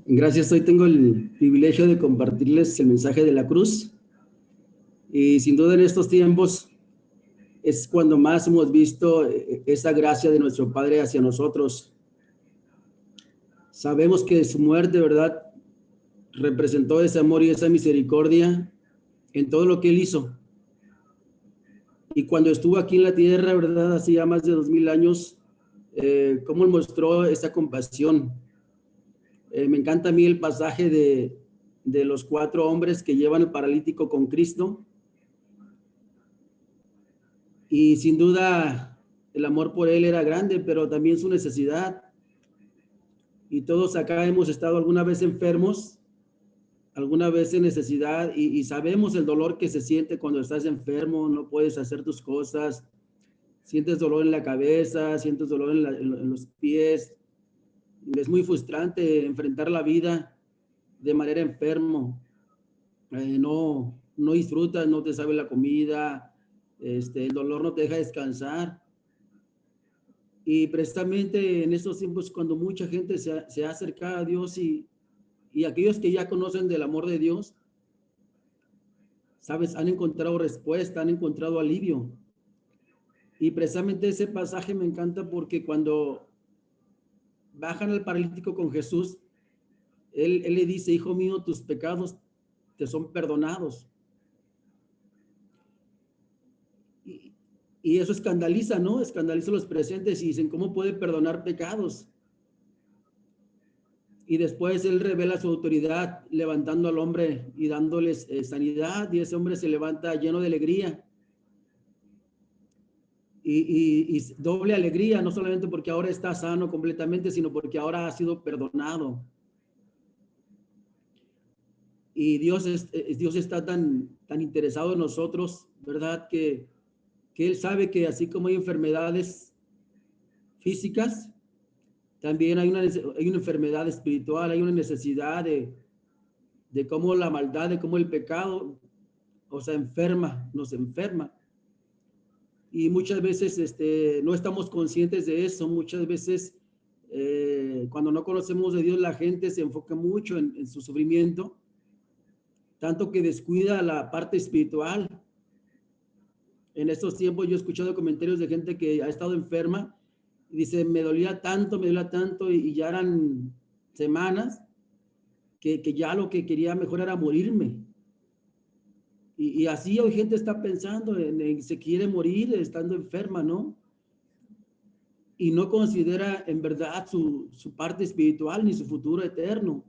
Gracias, hoy tengo el privilegio de compartirles el mensaje de la cruz y sin duda en estos tiempos es cuando más hemos visto esa gracia de nuestro Padre hacia nosotros. Sabemos que su muerte, ¿verdad?, representó ese amor y esa misericordia en todo lo que Él hizo. Y cuando estuvo aquí en la tierra, ¿verdad?, hace ya más de 2000 años, cómo Él mostró esa compasión. Me encanta a mí el pasaje de los 4 hombres que llevan el paralítico con Cristo. Y sin duda el amor por él era grande, pero también su necesidad. Y todos acá hemos estado alguna vez enfermos, alguna vez en necesidad, y sabemos el dolor que se siente cuando estás enfermo, no puedes hacer tus cosas, sientes dolor en la cabeza, sientes dolor en los pies. Es muy frustrante enfrentar la vida de manera enfermo. No disfrutas, no te sabe la comida, el dolor no te deja descansar. Y precisamente en estos tiempos cuando mucha gente se ha acercado a Dios y aquellos que ya conocen del amor de Dios, sabes, han encontrado respuesta, han encontrado alivio. Y precisamente ese pasaje me encanta porque cuando bajan al paralítico con Jesús, él le dice: hijo mío, tus pecados te son perdonados. Y, y eso escandaliza, ¿no? Escandaliza a los presentes y dicen: ¿cómo puede perdonar pecados? Y después él revela su autoridad levantando al hombre y dándoles sanidad, y ese hombre se levanta lleno de alegría y doble alegría, no solamente porque ahora está sano completamente, sino porque ahora ha sido perdonado. Y Dios está tan interesado en nosotros, ¿verdad? Que Él sabe que así como hay enfermedades físicas, también hay una enfermedad espiritual, hay una necesidad de cómo la maldad, de cómo el pecado, o sea, nos enferma. Y muchas veces no estamos conscientes de eso. Muchas veces cuando no conocemos de Dios, la gente se enfoca mucho en su sufrimiento, tanto que descuida la parte espiritual. En estos tiempos yo he escuchado comentarios de gente que ha estado enferma y dice: me dolía tanto, y ya eran semanas que ya lo que quería mejor era morirme. Y así hoy gente está pensando en se quiere morir estando enferma, ¿no? Y no considera en verdad su parte espiritual ni su futuro eterno.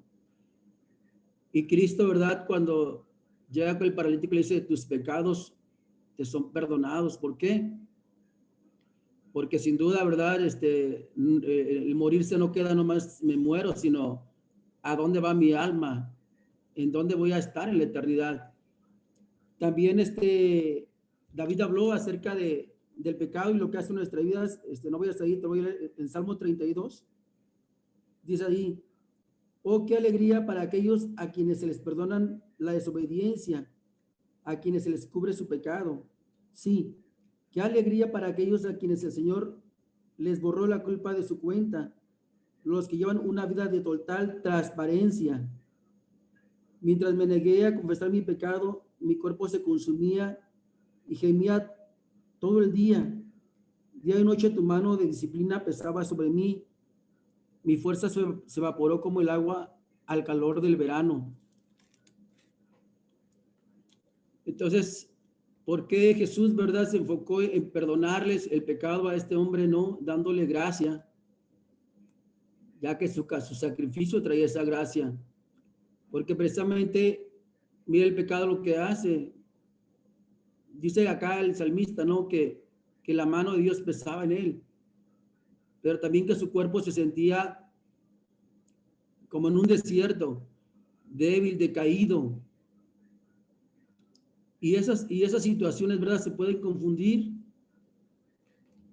Y Cristo, ¿verdad?, cuando llega con el paralítico le dice: tus pecados te son perdonados. ¿Por qué? Porque sin duda, ¿verdad?, el morirse no queda nomás me muero, sino ¿a dónde va mi alma? ¿En dónde voy a estar en la eternidad? También David habló acerca del pecado y lo que hace en nuestras vidas. No voy a seguir, te voy a leer en Salmo 32. Dice ahí: oh, qué alegría para aquellos a quienes se les perdonan la desobediencia, a quienes se les cubre su pecado. Sí, qué alegría para aquellos a quienes el Señor les borró la culpa de su cuenta, los que llevan una vida de total transparencia. Mientras me negué a confesar mi pecado, mi cuerpo se consumía y gemía todo el día. Día y noche tu mano de disciplina pesaba sobre mí. Mi fuerza se evaporó como el agua al calor del verano. Entonces, ¿por qué Jesús, verdad, se enfocó en perdonarles el pecado a este hombre? No, dándole gracia, ya que su sacrificio traía esa gracia. Porque precisamente, mira el pecado lo que hace. Dice acá el salmista, ¿no?, que la mano de Dios pesaba en él, pero también que su cuerpo se sentía como en un desierto, débil, decaído. Y esas situaciones, ¿verdad?, se pueden confundir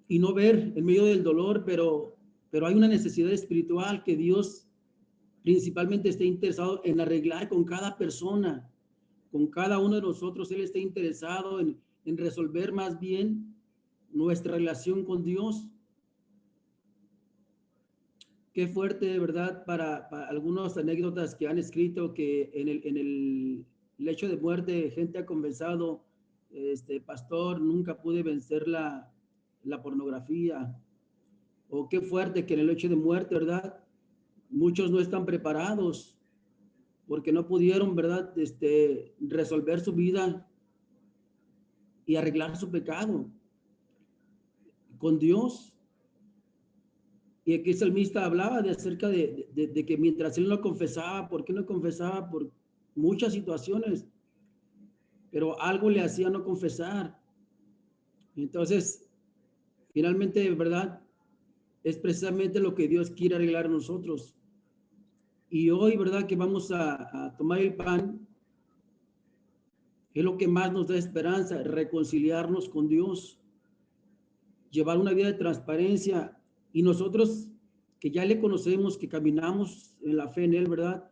y no ver en medio del dolor, pero hay una necesidad espiritual que Dios principalmente está interesado en arreglar con cada persona, con cada uno de nosotros. Él está interesado en resolver más bien nuestra relación con Dios. qué fuerte, de verdad, para algunas anécdotas que han escrito que en el lecho de muerte, gente ha confesado, pastor, nunca pude vencer la pornografía. O qué fuerte que en el lecho de muerte, ¿verdad? Muchos no están preparados porque no pudieron, ¿verdad? Resolver su vida y arreglar su pecado con Dios. Y aquí el salmista hablaba de acerca de que mientras él no confesaba, ¿por qué no confesaba? Por muchas situaciones, pero algo le hacía no confesar. Entonces, finalmente, ¿verdad? Es precisamente lo que Dios quiere arreglar en nosotros. Y hoy, ¿verdad? Que vamos a tomar el pan, es lo que más nos da esperanza, reconciliarnos con Dios, llevar una vida de transparencia. Y nosotros que ya le conocemos, que caminamos en la fe en Él, ¿verdad?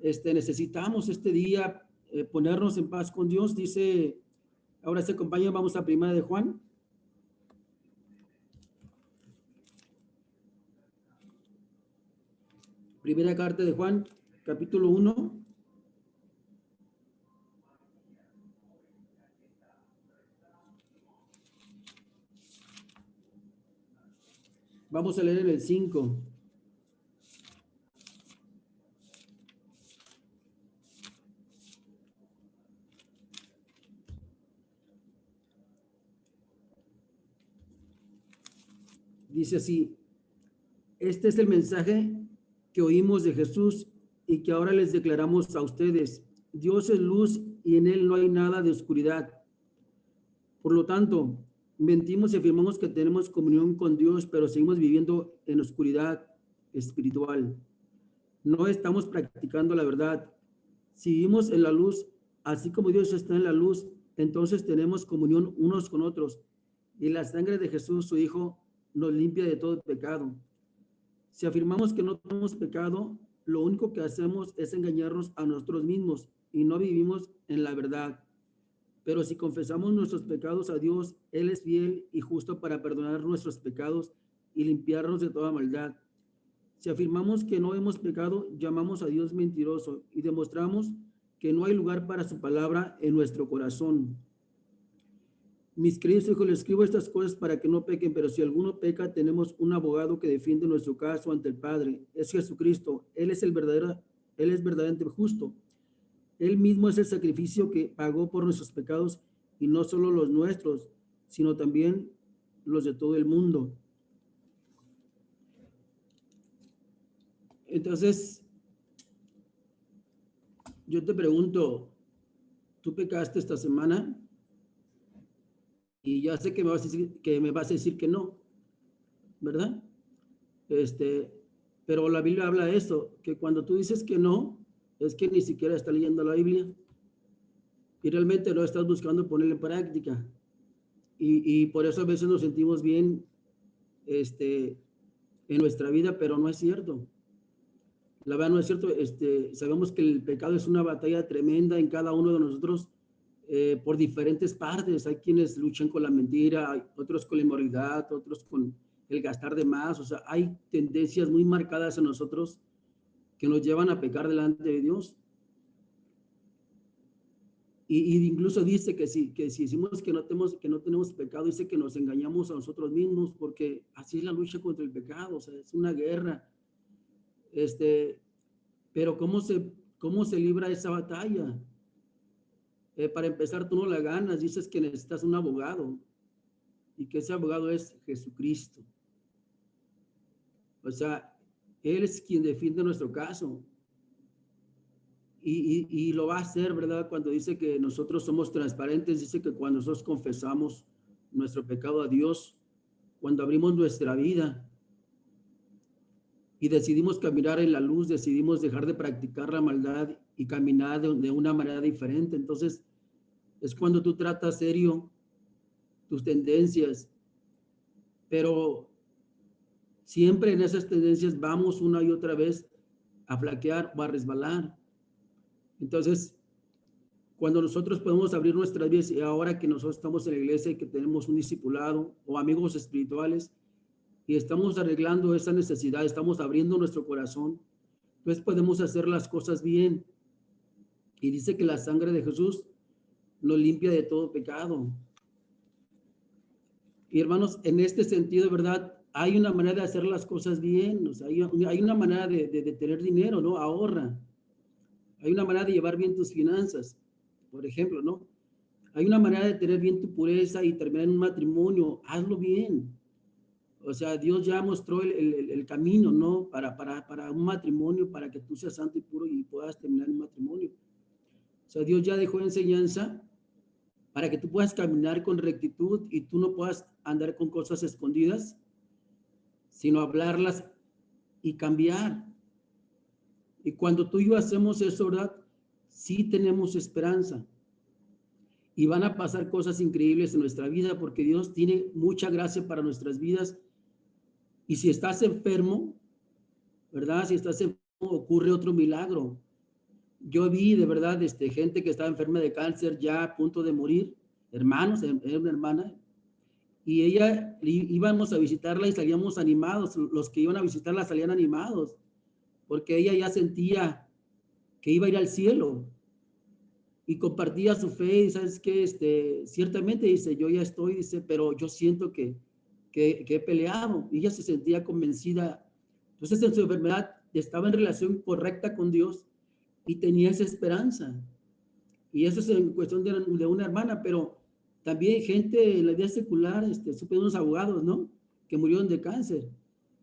Necesitamos este día ponernos en paz con Dios. Dice, ahora se acompaña, vamos a Primera de Juan. Primera carta de Juan, capítulo 1. Vamos a leer en el 5. Dice así, este es el mensaje que oímos de Jesús y que ahora les declaramos a ustedes. Dios es luz y en Él no hay nada de oscuridad. Por lo tanto, mentimos y afirmamos que tenemos comunión con Dios, pero seguimos viviendo en oscuridad espiritual. No estamos practicando la verdad. Si vivimos en la luz, así como Dios está en la luz, entonces tenemos comunión unos con otros. Y la sangre de Jesús, su Hijo, nos limpia de todo pecado. Si afirmamos que no tenemos pecado, lo único que hacemos es engañarnos a nosotros mismos y no vivimos en la verdad. Pero si confesamos nuestros pecados a Dios, Él es fiel y justo para perdonar nuestros pecados y limpiarnos de toda maldad. Si afirmamos que no hemos pecado, llamamos a Dios mentiroso y demostramos que no hay lugar para su palabra en nuestro corazón. Mis queridos hijos, les escribo estas cosas para que no pequen, pero si alguno peca, tenemos un abogado que defiende nuestro caso ante el Padre. Es Jesucristo. Él es verdaderamente justo. Él mismo es el sacrificio que pagó por nuestros pecados y no solo los nuestros, sino también los de todo el mundo. Entonces, yo te pregunto, ¿tú pecaste esta semana? Y ya sé que me vas a decir que no, ¿verdad? Pero la Biblia habla de eso, que cuando tú dices que no, es que ni siquiera estás leyendo la Biblia y realmente no estás buscando ponerla en práctica. Y por eso a veces nos sentimos bien en nuestra vida, pero no es cierto. La verdad no es cierto. Sabemos que el pecado es una batalla tremenda en cada uno de nosotros por diferentes partes. Hay quienes luchan con la mentira, hay otros con la inmoralidad, otros con el gastar de más. O sea, hay tendencias muy marcadas en nosotros que nos llevan a pecar delante de Dios. Y incluso dice que si decimos que no tenemos pecado, dice que nos engañamos a nosotros mismos, porque así es la lucha contra el pecado. O sea, es una guerra. Pero ¿cómo se libra esa batalla? Para empezar, tú no la ganas, dices que necesitas un abogado y que ese abogado es Jesucristo. O sea, Él es quien defiende nuestro caso. Y lo va a hacer, ¿verdad? Cuando dice que nosotros somos transparentes, dice que cuando nosotros confesamos nuestro pecado a Dios, cuando abrimos nuestra vida y decidimos caminar en la luz, decidimos dejar de practicar la maldad y caminar de una manera diferente, entonces es cuando tú tratas serio tus tendencias, pero siempre en esas tendencias vamos una y otra vez a flaquear o a resbalar. Entonces, cuando nosotros podemos abrir nuestras vidas, y ahora que nosotros estamos en la iglesia y que tenemos un discipulado o amigos espirituales, y estamos arreglando esa necesidad, estamos abriendo nuestro corazón, entonces podemos hacer las cosas bien. Y dice que la sangre de Jesús nos limpia de todo pecado. Y hermanos, en este sentido, ¿verdad? Hay una manera de hacer las cosas bien, o sea, hay una manera de tener dinero, ¿no? Ahorra. Hay una manera de llevar bien tus finanzas, por ejemplo, ¿no? Hay una manera de tener bien tu pureza y terminar en un matrimonio, hazlo bien. O sea, Dios ya mostró el camino, ¿no? Para un matrimonio, para que tú seas santo y puro y puedas terminar un matrimonio. O sea, Dios ya dejó enseñanza para que tú puedas caminar con rectitud y tú no puedas andar con cosas escondidas, sino hablarlas y cambiar. Y cuando tú y yo hacemos eso, ¿verdad? Sí tenemos esperanza. Y van a pasar cosas increíbles en nuestra vida porque Dios tiene mucha gracia para nuestras vidas. Y si estás enfermo, ¿verdad? Si estás enfermo, ocurre otro milagro. Yo vi de verdad gente que estaba enferma de cáncer ya a punto de morir, hermanos, era una hermana, y ella íbamos a visitarla y salíamos animados, los que iban a visitarla salían animados, porque ella ya sentía que iba a ir al cielo y compartía su fe y sabes que ciertamente dice, yo ya estoy, dice, pero yo siento que he peleado y ella se sentía convencida. Entonces en su enfermedad estaba en relación correcta con Dios y tenía esa esperanza. Y eso es en cuestión de una hermana, pero también gente en la vida secular, supe de unos abogados, ¿no? Que murieron de cáncer.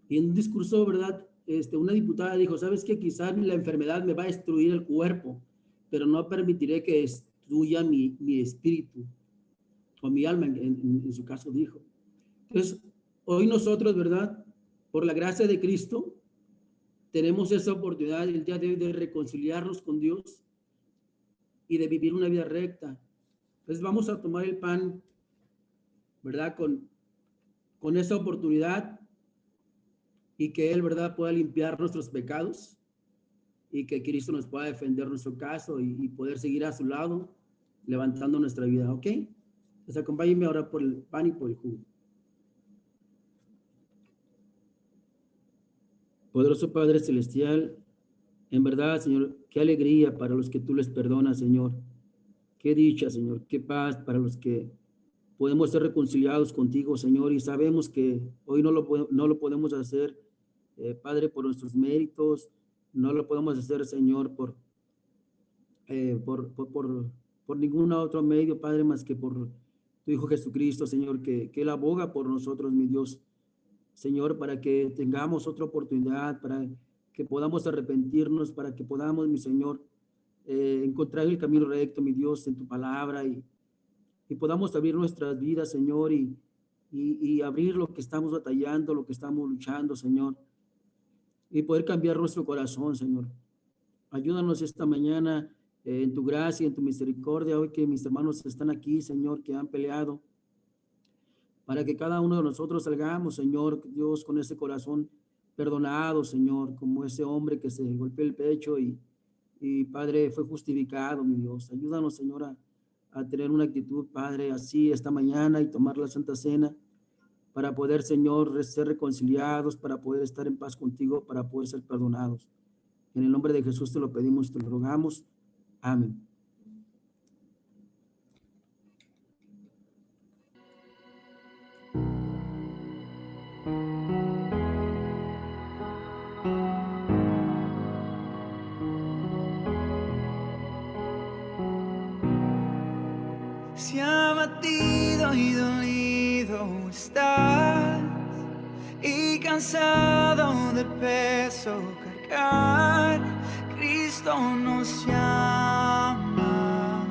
Y en un discurso, ¿verdad? Una diputada dijo, ¿sabes qué? Quizás la enfermedad me va a destruir el cuerpo, pero no permitiré que destruya mi espíritu o mi alma, en su caso dijo. Entonces, hoy nosotros, ¿verdad? Por la gracia de Cristo, tenemos esa oportunidad el día de hoy de reconciliarnos con Dios y de vivir una vida recta. Entonces vamos a tomar el pan, ¿verdad? Con esa oportunidad y que Él, ¿verdad? Pueda limpiar nuestros pecados y que Cristo nos pueda defender nuestro caso y poder seguir a su lado, levantando nuestra vida, ¿ok? Pues acompáñenme ahora por el pan y por el jugo. Poderoso Padre Celestial, en verdad, Señor, qué alegría para los que tú les perdonas, Señor. Qué dicha, Señor, qué paz para los que podemos ser reconciliados contigo, Señor, y sabemos que hoy no lo podemos hacer, Padre, por nuestros méritos, no lo podemos hacer, Señor, por ningún otro medio, Padre, más que por tu Hijo Jesucristo, Señor, que Él aboga por nosotros, mi Dios, Señor, para que tengamos otra oportunidad, para que podamos arrepentirnos, para que podamos, mi Señor, encontrar el camino recto, mi Dios, en tu palabra y podamos abrir nuestras vidas, Señor, y abrir lo que estamos batallando, lo que estamos luchando, Señor, y poder cambiar nuestro corazón, Señor. Ayúdanos esta mañana en tu gracia, en tu misericordia, hoy que mis hermanos están aquí, Señor, que han peleado, para que cada uno de nosotros salgamos, Señor, Dios, con ese corazón perdonado, Señor, como ese hombre que se golpeó el pecho y Padre, fue justificado, mi Dios. Ayúdanos, Señor, a tener una actitud, Padre, así esta mañana y tomar la Santa Cena para poder, Señor, ser reconciliados, para poder estar en paz contigo, para poder ser perdonados. En el nombre de Jesús te lo pedimos, te lo rogamos. Amén. Si abatido y dolido estás y cansado de peso cargar, Cristo nos llama.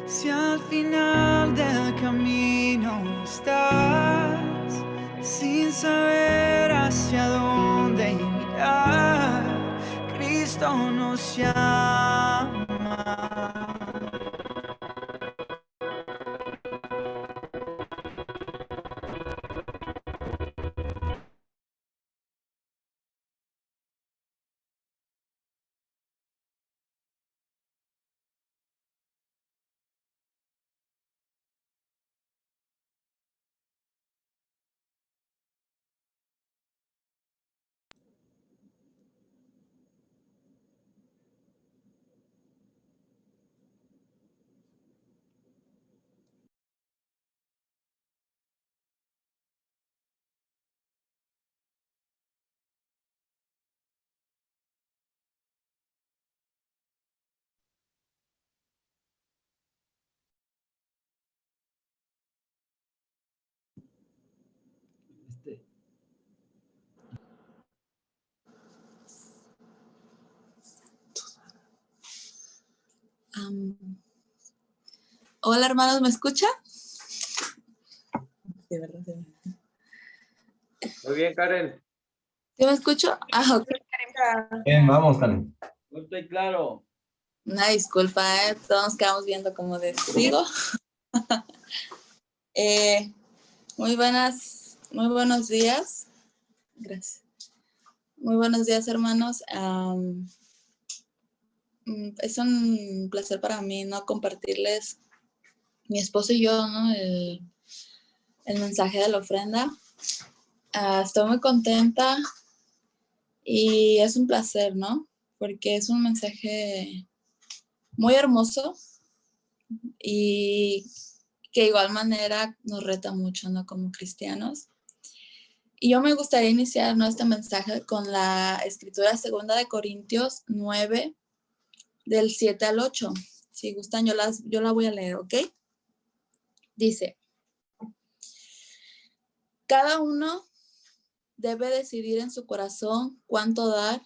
Si al final del camino estás sin saber hacia dónde mirar, Cristo nos llama. Hola, hermanos, ¿me escucha? Sí, ¿verdad? Muy bien, Karen. ¿Sí me escucho? Ok. Bien, vamos, Karen. No estoy claro. Una disculpa, todos nos quedamos viendo como de sigo. Muy buenos días. Gracias. Muy buenos días, hermanos. Es un placer para mí, ¿no? Compartirles, mi esposo y yo, ¿no? El mensaje de la ofrenda. Estoy muy contenta y es un placer, ¿no? Porque es un mensaje muy hermoso y que de igual manera nos reta mucho, ¿no? Como cristianos. Y yo me gustaría iniciar, ¿no? Este mensaje con la escritura 2 de Corintios 9, del 7 al 8. Si gustan, yo la voy a leer, ¿ok? Dice, cada uno debe decidir en su corazón cuánto dar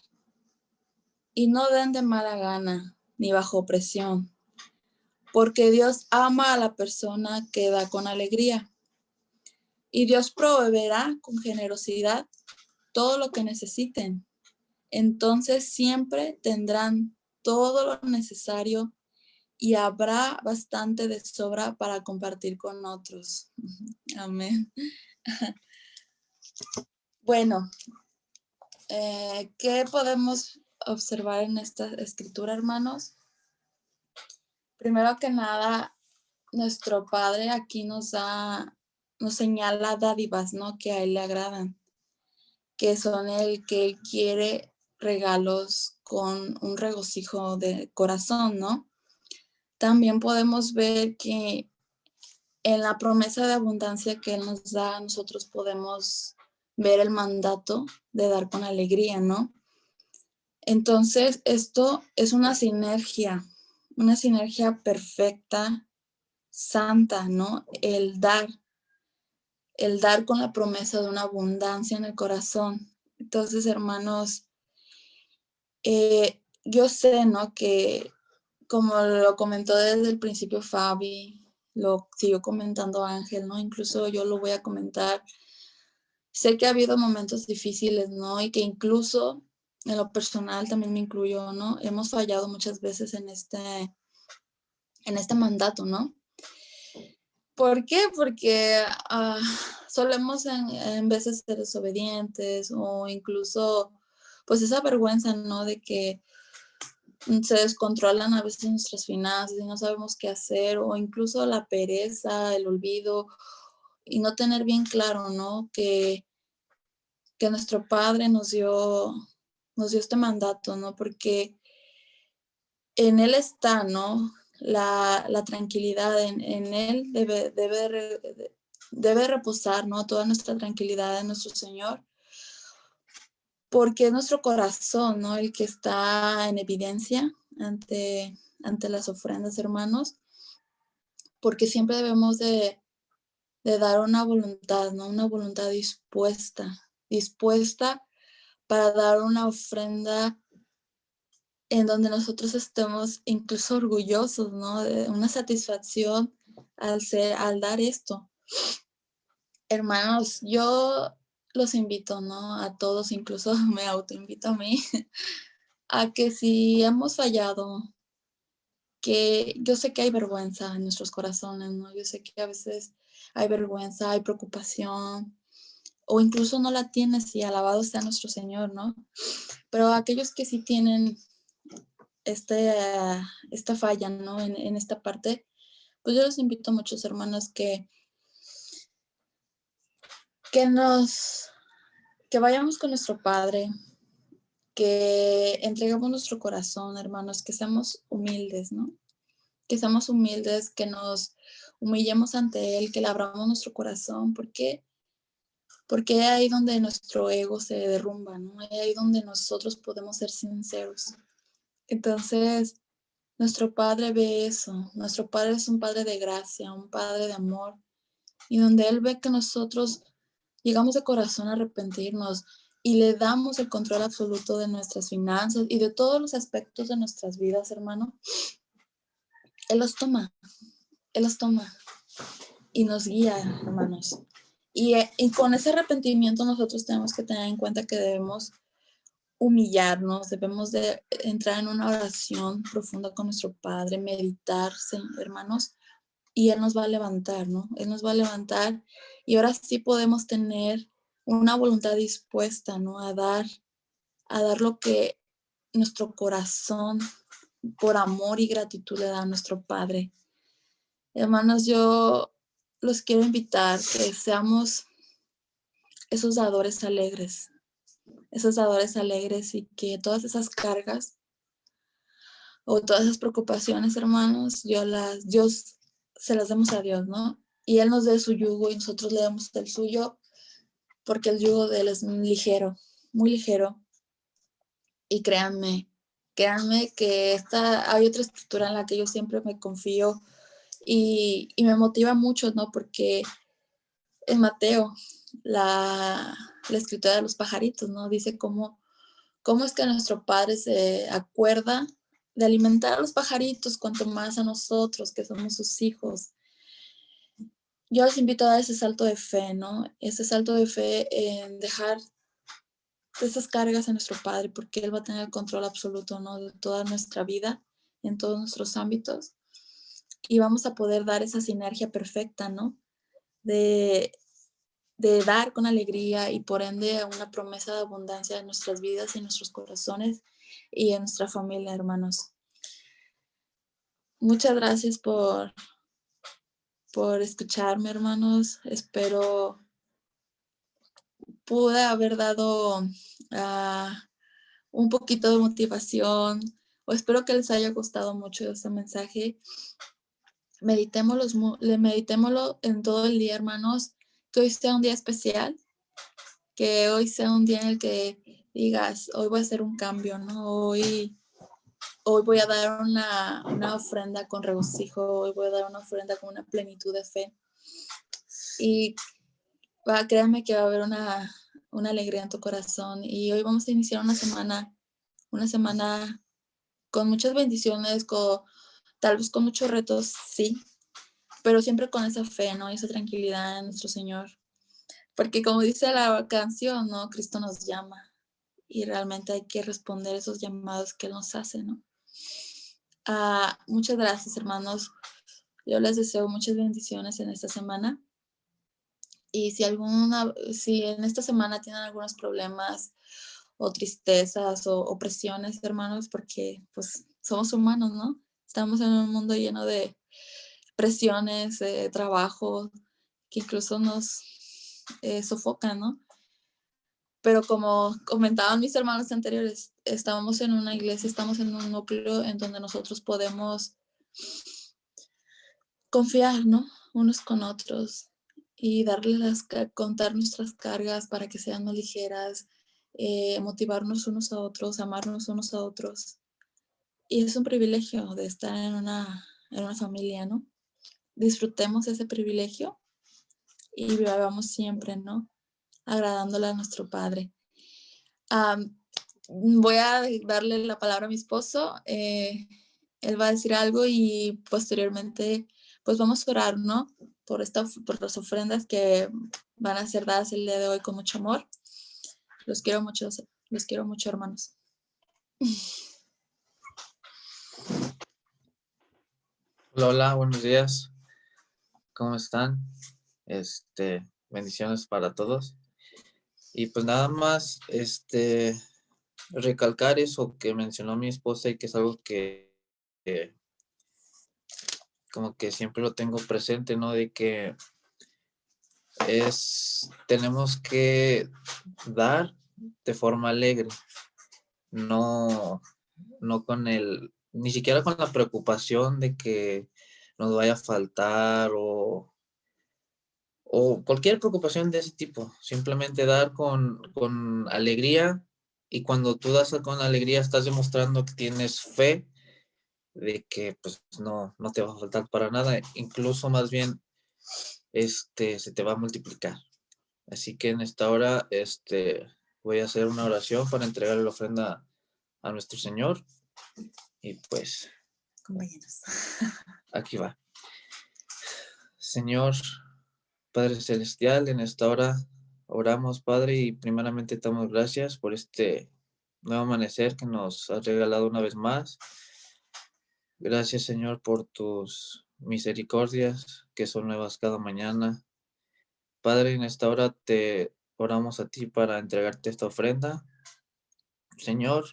y no den de mala gana ni bajo presión, porque Dios ama a la persona que da con alegría y Dios proveerá con generosidad todo lo que necesiten. Entonces siempre tendrán todo lo necesario y habrá bastante de sobra para compartir con otros. Amén. Bueno, ¿qué podemos observar en esta escritura, hermanos? Primero que nada, nuestro Padre aquí nos señala dádivas, ¿no? Que a Él le agradan, que son el que Él quiere regalos con un regocijo de corazón, ¿no? También podemos ver que en la promesa de abundancia que Él nos da, nosotros podemos ver el mandato de dar con alegría, ¿no? Entonces, esto es una sinergia perfecta, santa, ¿no? El dar con la promesa de una abundancia en el corazón. Entonces, hermanos, yo sé, ¿no? Que como lo comentó desde el principio Fabi, lo siguió comentando Ángel, ¿no? Incluso yo lo voy a comentar. Sé que ha habido momentos difíciles, ¿no? Y que incluso en lo personal también me incluyo, ¿no? Hemos fallado muchas veces en este mandato, ¿no? ¿Por qué? Porque solemos en veces ser desobedientes o incluso pues esa vergüenza, ¿no? De que se descontrolan a veces nuestras finanzas y no sabemos qué hacer, o incluso la pereza, el olvido, y no tener bien claro, ¿no? Que nuestro Padre nos dio este mandato, ¿no? Porque en Él está, ¿no? La tranquilidad, en Él debe reposar, ¿no? Toda nuestra tranquilidad en nuestro Señor, porque es nuestro corazón, ¿no? El que está en evidencia ante las ofrendas, hermanos, porque siempre debemos de dar una voluntad, ¿no? Una voluntad dispuesta para dar una ofrenda en donde nosotros estemos incluso orgullosos, ¿no? De una satisfacción al dar esto. Hermanos, yo los invito, ¿no? A todos, incluso me autoinvito a mí, a que si hemos fallado, que yo sé que hay vergüenza en nuestros corazones, ¿no? Yo sé que a veces hay vergüenza, hay preocupación, o incluso no la tienes y alabado sea nuestro Señor, ¿no? Pero aquellos que sí tienen esta falla, ¿no? En esta parte, pues yo los invito a muchos hermanos que vayamos con nuestro Padre, que entregamos nuestro corazón, hermanos, que seamos humildes, ¿no? Que seamos humildes, que nos humillemos ante Él, que le abramos nuestro corazón, porque es ahí donde nuestro ego se derrumba, ¿no? Es ahí donde nosotros podemos ser sinceros. Entonces, nuestro Padre ve eso. Nuestro Padre es un Padre de gracia, un Padre de amor, y donde Él ve que nosotros llegamos de corazón a arrepentirnos y le damos el control absoluto de nuestras finanzas y de todos los aspectos de nuestras vidas, hermano. Él los toma y nos guía, hermanos. Y con ese arrepentimiento nosotros tenemos que tener en cuenta que debemos humillarnos, debemos de entrar en una oración profunda con nuestro Padre, meditarse, hermanos, y Él nos va a levantar, ¿no? Él nos va a levantar y ahora sí podemos tener una voluntad dispuesta, ¿no? A dar lo que nuestro corazón, por amor y gratitud, le da a nuestro Padre. Hermanos, yo los quiero invitar que seamos esos dadores alegres y que todas esas cargas o todas esas preocupaciones, hermanos, Dios se las demos a Dios, ¿no? Y Él nos dé su yugo y nosotros le demos el suyo, porque el yugo de Él es ligero, muy ligero. Y créanme que hay otra escritura en la que yo siempre me confío y me motiva mucho, ¿no? Porque en Mateo, la escritura de los pajaritos, ¿no? Dice cómo es que nuestro Padre se acuerda de alimentar a los pajaritos, cuanto más a nosotros, que somos sus hijos. Yo les invito a dar ese salto de fe, ¿no? Ese salto de fe en dejar esas cargas a nuestro Padre, porque Él va a tener el control absoluto, ¿no? De toda nuestra vida, en todos nuestros ámbitos. Y vamos a poder dar esa sinergia perfecta, ¿no? De dar con alegría y por ende una promesa de abundancia en nuestras vidas y en nuestros corazones y en nuestra familia, hermanos. Muchas gracias por escucharme, hermanos. Espero pude haber dado un poquito de motivación, o espero que les haya gustado mucho este mensaje. Meditémoslo en todo el día, hermanos. Que hoy sea un día especial, que hoy sea un día en el que digas, hoy voy a hacer un cambio, ¿no? Hoy voy a dar una ofrenda con regocijo, hoy voy a dar una ofrenda con una plenitud de fe. Y créanme que va a haber una alegría en tu corazón. Y hoy vamos a iniciar una semana con muchas bendiciones, tal vez con muchos retos, sí, pero siempre con esa fe, ¿no? Esa tranquilidad en nuestro Señor. Porque como dice la canción, ¿no? Cristo nos llama y realmente hay que responder esos llamados que Él nos hace, ¿no? Muchas gracias, hermanos. Yo les deseo muchas bendiciones en esta semana. Y si en esta semana tienen algunos problemas o tristezas o opresiones, hermanos, porque pues somos humanos, ¿no? Estamos en un mundo lleno de presiones, de trabajo, que incluso nos sofocan, ¿no? Pero como comentaban mis hermanos anteriores, estamos en una iglesia, estamos en un núcleo en donde nosotros podemos confiar, ¿no? Unos con otros y contar nuestras cargas para que sean más ligeras, motivarnos unos a otros, amarnos unos a otros. Y es un privilegio de estar en una familia, ¿no? Disfrutemos ese privilegio y vivamos siempre, ¿no? Agradándole a nuestro Padre. Voy a darle la palabra a mi esposo. Él va a decir algo y posteriormente pues vamos a orar, ¿no? Por las ofrendas que van a ser dadas el día de hoy con mucho amor. Los quiero mucho, hermanos. Hola, buenos días. ¿Cómo están? Bendiciones para todos. Y pues nada más, recalcar eso que mencionó mi esposa y que es algo que como que siempre lo tengo presente, ¿no? De que tenemos que dar de forma alegre, no ni siquiera con la preocupación de que nos vaya a faltar o cualquier preocupación de ese tipo. Simplemente dar con alegría, y cuando tú das con alegría estás demostrando que tienes fe de que pues no te va a faltar para nada, incluso más bien se te va a multiplicar. Así que en esta hora voy a hacer una oración para entregar la ofrenda a nuestro Señor y pues compañeros. Aquí va. Señor Padre Celestial, en esta hora oramos, Padre, y primeramente te damos gracias por este nuevo amanecer que nos has regalado una vez más. Gracias, Señor, por tus misericordias que son nuevas cada mañana. Padre, en esta hora te oramos a ti para entregarte esta ofrenda. Señor,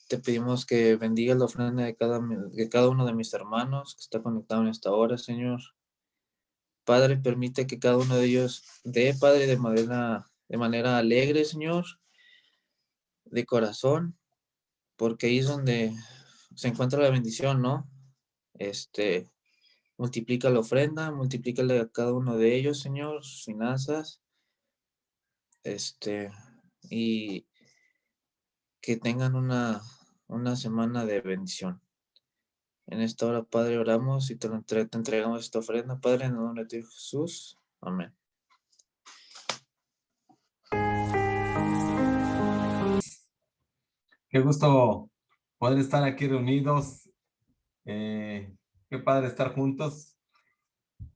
te pedimos que bendiga la ofrenda de cada uno de mis hermanos que está conectado en esta hora, Señor. Padre, permite que cada uno de ellos dé, Padre, de manera alegre, Señor, de corazón, porque ahí es donde se encuentra la bendición, ¿no? Multiplica la ofrenda, multiplícale a cada uno de ellos, Señor, sus finanzas, y que tengan una semana de bendición. En esta hora, Padre, oramos y te entregamos esta ofrenda, Padre, en el nombre de Jesús. Amén. Qué gusto poder estar aquí reunidos. Qué padre estar juntos.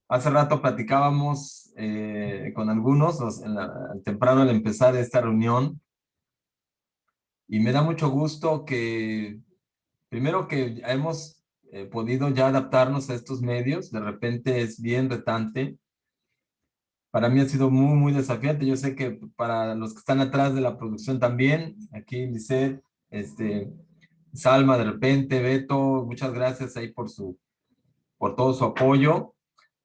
Hace rato platicábamos con algunos temprano al empezar esta reunión, y me da mucho gusto que primero que hemos podido ya adaptarnos a estos medios. De repente es bien retante. Para mí ha sido muy, muy desafiante. Yo sé que para los que están atrás de la producción también, aquí Lisette, Salma, de repente, Beto, muchas gracias ahí por todo su apoyo.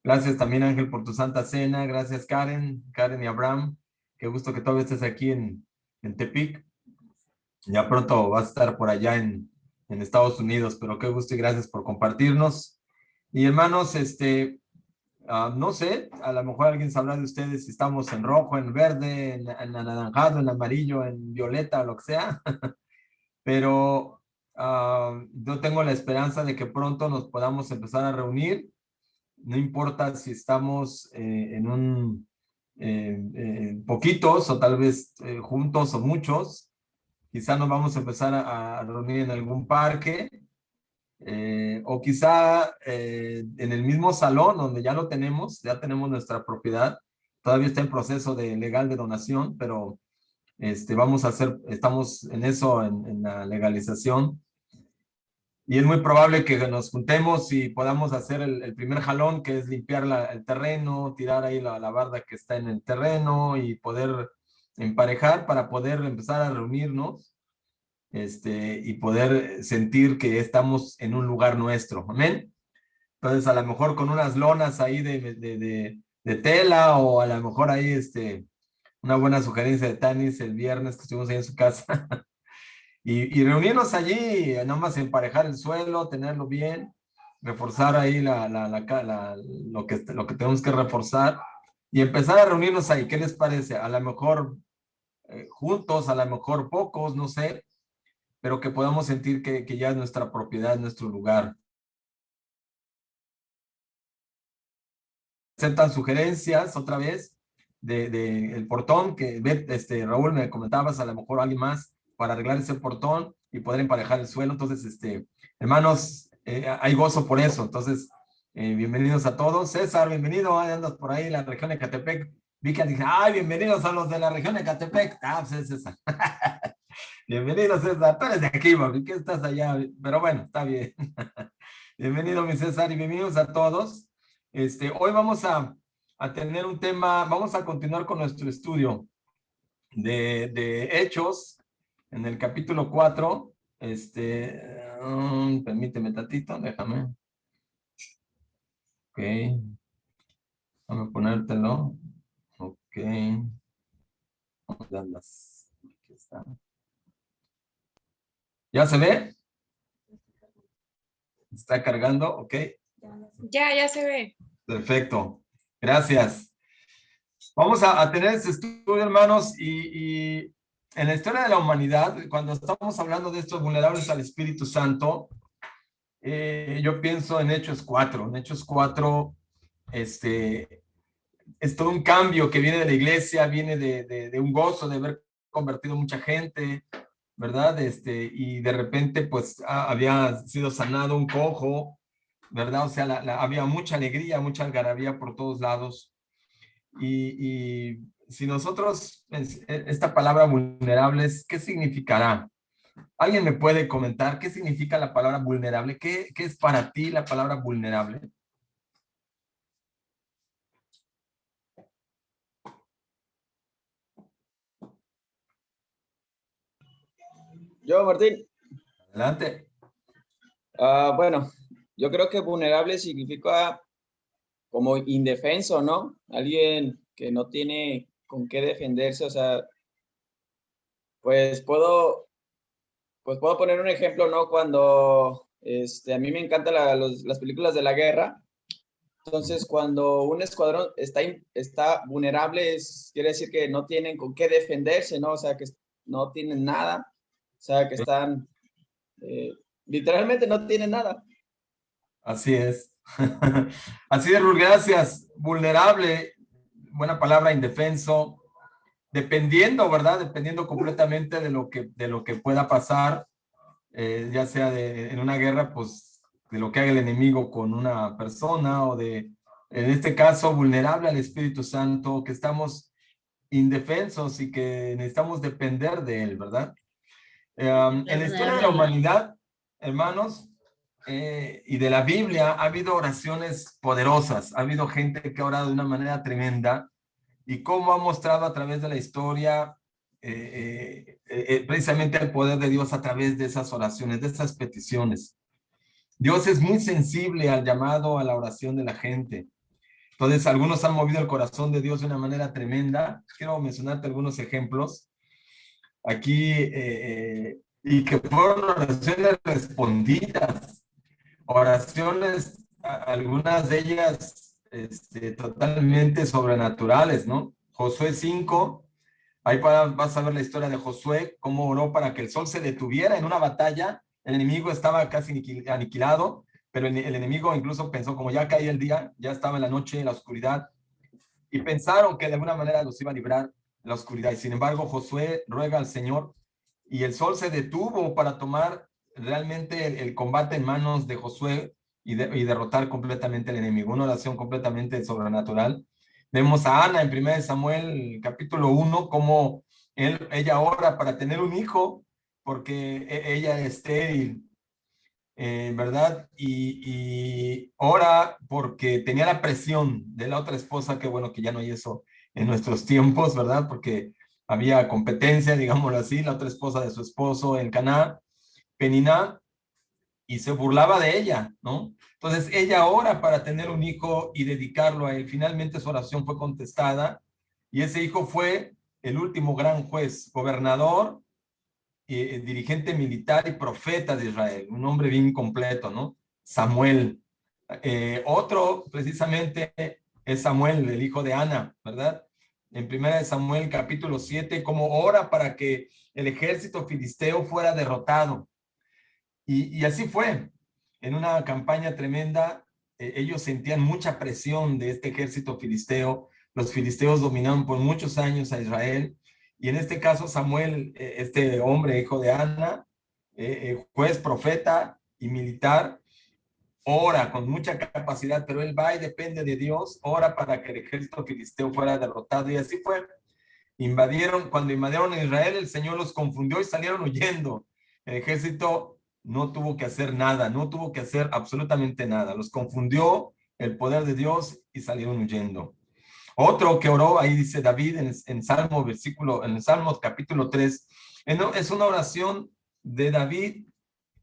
Gracias también, Ángel, por tu Santa Cena. Gracias, Karen y Abraham. Qué gusto que todavía estés aquí en Tepic. Ya pronto vas a estar por allá en Estados Unidos, pero qué gusto y gracias por compartirnos. Y hermanos, no sé, a lo mejor alguien sabrá de ustedes si estamos en rojo, en verde, en anaranjado, en amarillo, en violeta, lo que sea. Pero yo tengo la esperanza de que pronto nos podamos empezar a reunir. No importa si estamos poquitos o tal vez juntos o muchos. Quizá nos vamos a empezar a reunir en algún parque, o quizá en el mismo salón donde ya tenemos nuestra propiedad. Todavía está en proceso legal de donación, pero estamos en eso, en la legalización. Y es muy probable que nos juntemos y podamos hacer el primer jalón, que es limpiar el terreno, tirar ahí la barda que está en el terreno y poder emparejar para poder empezar a reunirnos, y poder sentir que estamos en un lugar nuestro. Amén. Entonces, a lo mejor con unas lonas ahí de tela, o a lo mejor ahí una buena sugerencia de Tanis el viernes que estuvimos ahí en su casa. Y reunirnos allí, nomás emparejar el suelo, tenerlo bien, reforzar ahí lo que tenemos que reforzar, y empezar a reunirnos ahí. ¿Qué les parece? A lo mejor juntos, a lo mejor pocos, no sé, pero que podamos sentir que ya es nuestra propiedad, nuestro lugar. Aceptan sugerencias otra vez el portón, que Raúl me comentabas, a lo mejor alguien más para arreglar ese portón y poder emparejar el suelo. Entonces, hermanos, hay gozo por eso. Entonces, bienvenidos a todos. César, bienvenido, andas por ahí en la región de Ecatepec. Vi que dije, ay, bienvenidos a los de la región de Ecatepec. Ah, pues es César. Bienvenido, César. Tú eres de aquí, ¿por qué estás allá? Pero bueno, está bien. Bienvenido, mi César, y bienvenidos a todos. Hoy vamos a tener un tema. Vamos a continuar con nuestro estudio de Hechos en el capítulo 4. Permíteme tantito, déjame. Ok. Vamos a ponértelo. Ok. ¿Dónde andas? Aquí está. ¿Ya se ve? ¿Está cargando? Ok. Ya se ve. Perfecto. Gracias. Vamos a tener este estudio, hermanos, y en la historia de la humanidad, cuando estamos hablando de estos vulnerables al Espíritu Santo, yo pienso en Hechos 4. En Hechos 4, es todo un cambio que viene de la iglesia, viene de un gozo de haber convertido mucha gente, ¿verdad? Y de repente, pues, había sido sanado un cojo, ¿verdad? O sea, había mucha alegría, mucha algarabía por todos lados. Y si nosotros, esta palabra vulnerables, ¿qué significará? ¿Alguien me puede comentar qué significa la palabra vulnerable? ¿Qué es para ti la palabra vulnerable? Yo, Martín, Adelante. bueno, yo creo que vulnerable significa como indefenso, ¿no? Alguien que no tiene con qué defenderse, o sea, pues puedo poner un ejemplo, ¿no? Cuando a mí me encantan las películas de la guerra. Entonces, cuando un escuadrón está vulnerable, quiere decir que no tienen con qué defenderse, ¿no? O sea, que no tienen nada. O sea, que están, literalmente no tienen nada. Así es. Así es, Ruth, gracias. Vulnerable, buena palabra, indefenso, dependiendo, ¿verdad? Dependiendo completamente de lo que pueda pasar, ya sea en una guerra, pues de lo que haga el enemigo con una persona o en este caso, vulnerable al Espíritu Santo, que estamos indefensos y que necesitamos depender de él, ¿verdad? En la historia de la humanidad, hermanos, y de la Biblia, ha habido oraciones poderosas, ha habido gente que ha orado de una manera tremenda, y cómo ha mostrado a través de la historia precisamente el poder de Dios a través de esas oraciones, de esas peticiones. Dios es muy sensible al llamado, a la oración de la gente. Entonces, algunos han movido el corazón de Dios de una manera tremenda. Quiero mencionarte algunos ejemplos aquí, y que fueron oraciones respondidas, oraciones, algunas de ellas totalmente sobrenaturales, ¿no? Josué 5, ahí vas a ver la historia de Josué, cómo oró para que el sol se detuviera en una batalla. El enemigo estaba casi aniquilado, pero el enemigo incluso pensó, como ya caía el día, ya estaba en la noche, en la oscuridad, y pensaron que de alguna manera los iba a librar de la oscuridad. Y sin embargo, Josué ruega al Señor, y el sol se detuvo para tomar realmente el combate en manos de Josué y derrotar completamente al enemigo. Una oración completamente sobrenatural. Vemos a Ana en 1 Samuel capítulo 1, cómo ella ora para tener un hijo, porque ella es estéril, ¿verdad? Y ora porque tenía la presión de la otra esposa, que bueno que ya no hay eso en nuestros tiempos, ¿verdad? Porque había competencia, digámoslo así, la otra esposa de su esposo en Caná, Peniná, y se burlaba de ella, ¿no? Entonces ella ora para tener un hijo y dedicarlo a él. Finalmente su oración fue contestada, y ese hijo fue el último gran juez, gobernador, dirigente militar y profeta de Israel, un hombre bien completo, ¿no? Samuel. Otro, precisamente, es Samuel, el hijo de Ana, ¿verdad? En 1 Samuel capítulo 7, como ora para que el ejército filisteo fuera derrotado. Y así fue. En una campaña tremenda, ellos sentían mucha presión de este ejército filisteo. Los filisteos dominaron por muchos años a Israel. Y en este caso, Samuel, este hombre, hijo de Ana, juez, profeta y militar, ora con mucha capacidad, pero él va y depende de Dios, ora para que el ejército filisteo fuera derrotado. Y así fue. Cuando invadieron a Israel, el Señor los confundió y salieron huyendo. El ejército no tuvo que hacer nada, no tuvo que hacer absolutamente nada. Los confundió el poder de Dios y salieron huyendo. Otro que oró, ahí dice David en el Salmo capítulo 3, es una oración de David,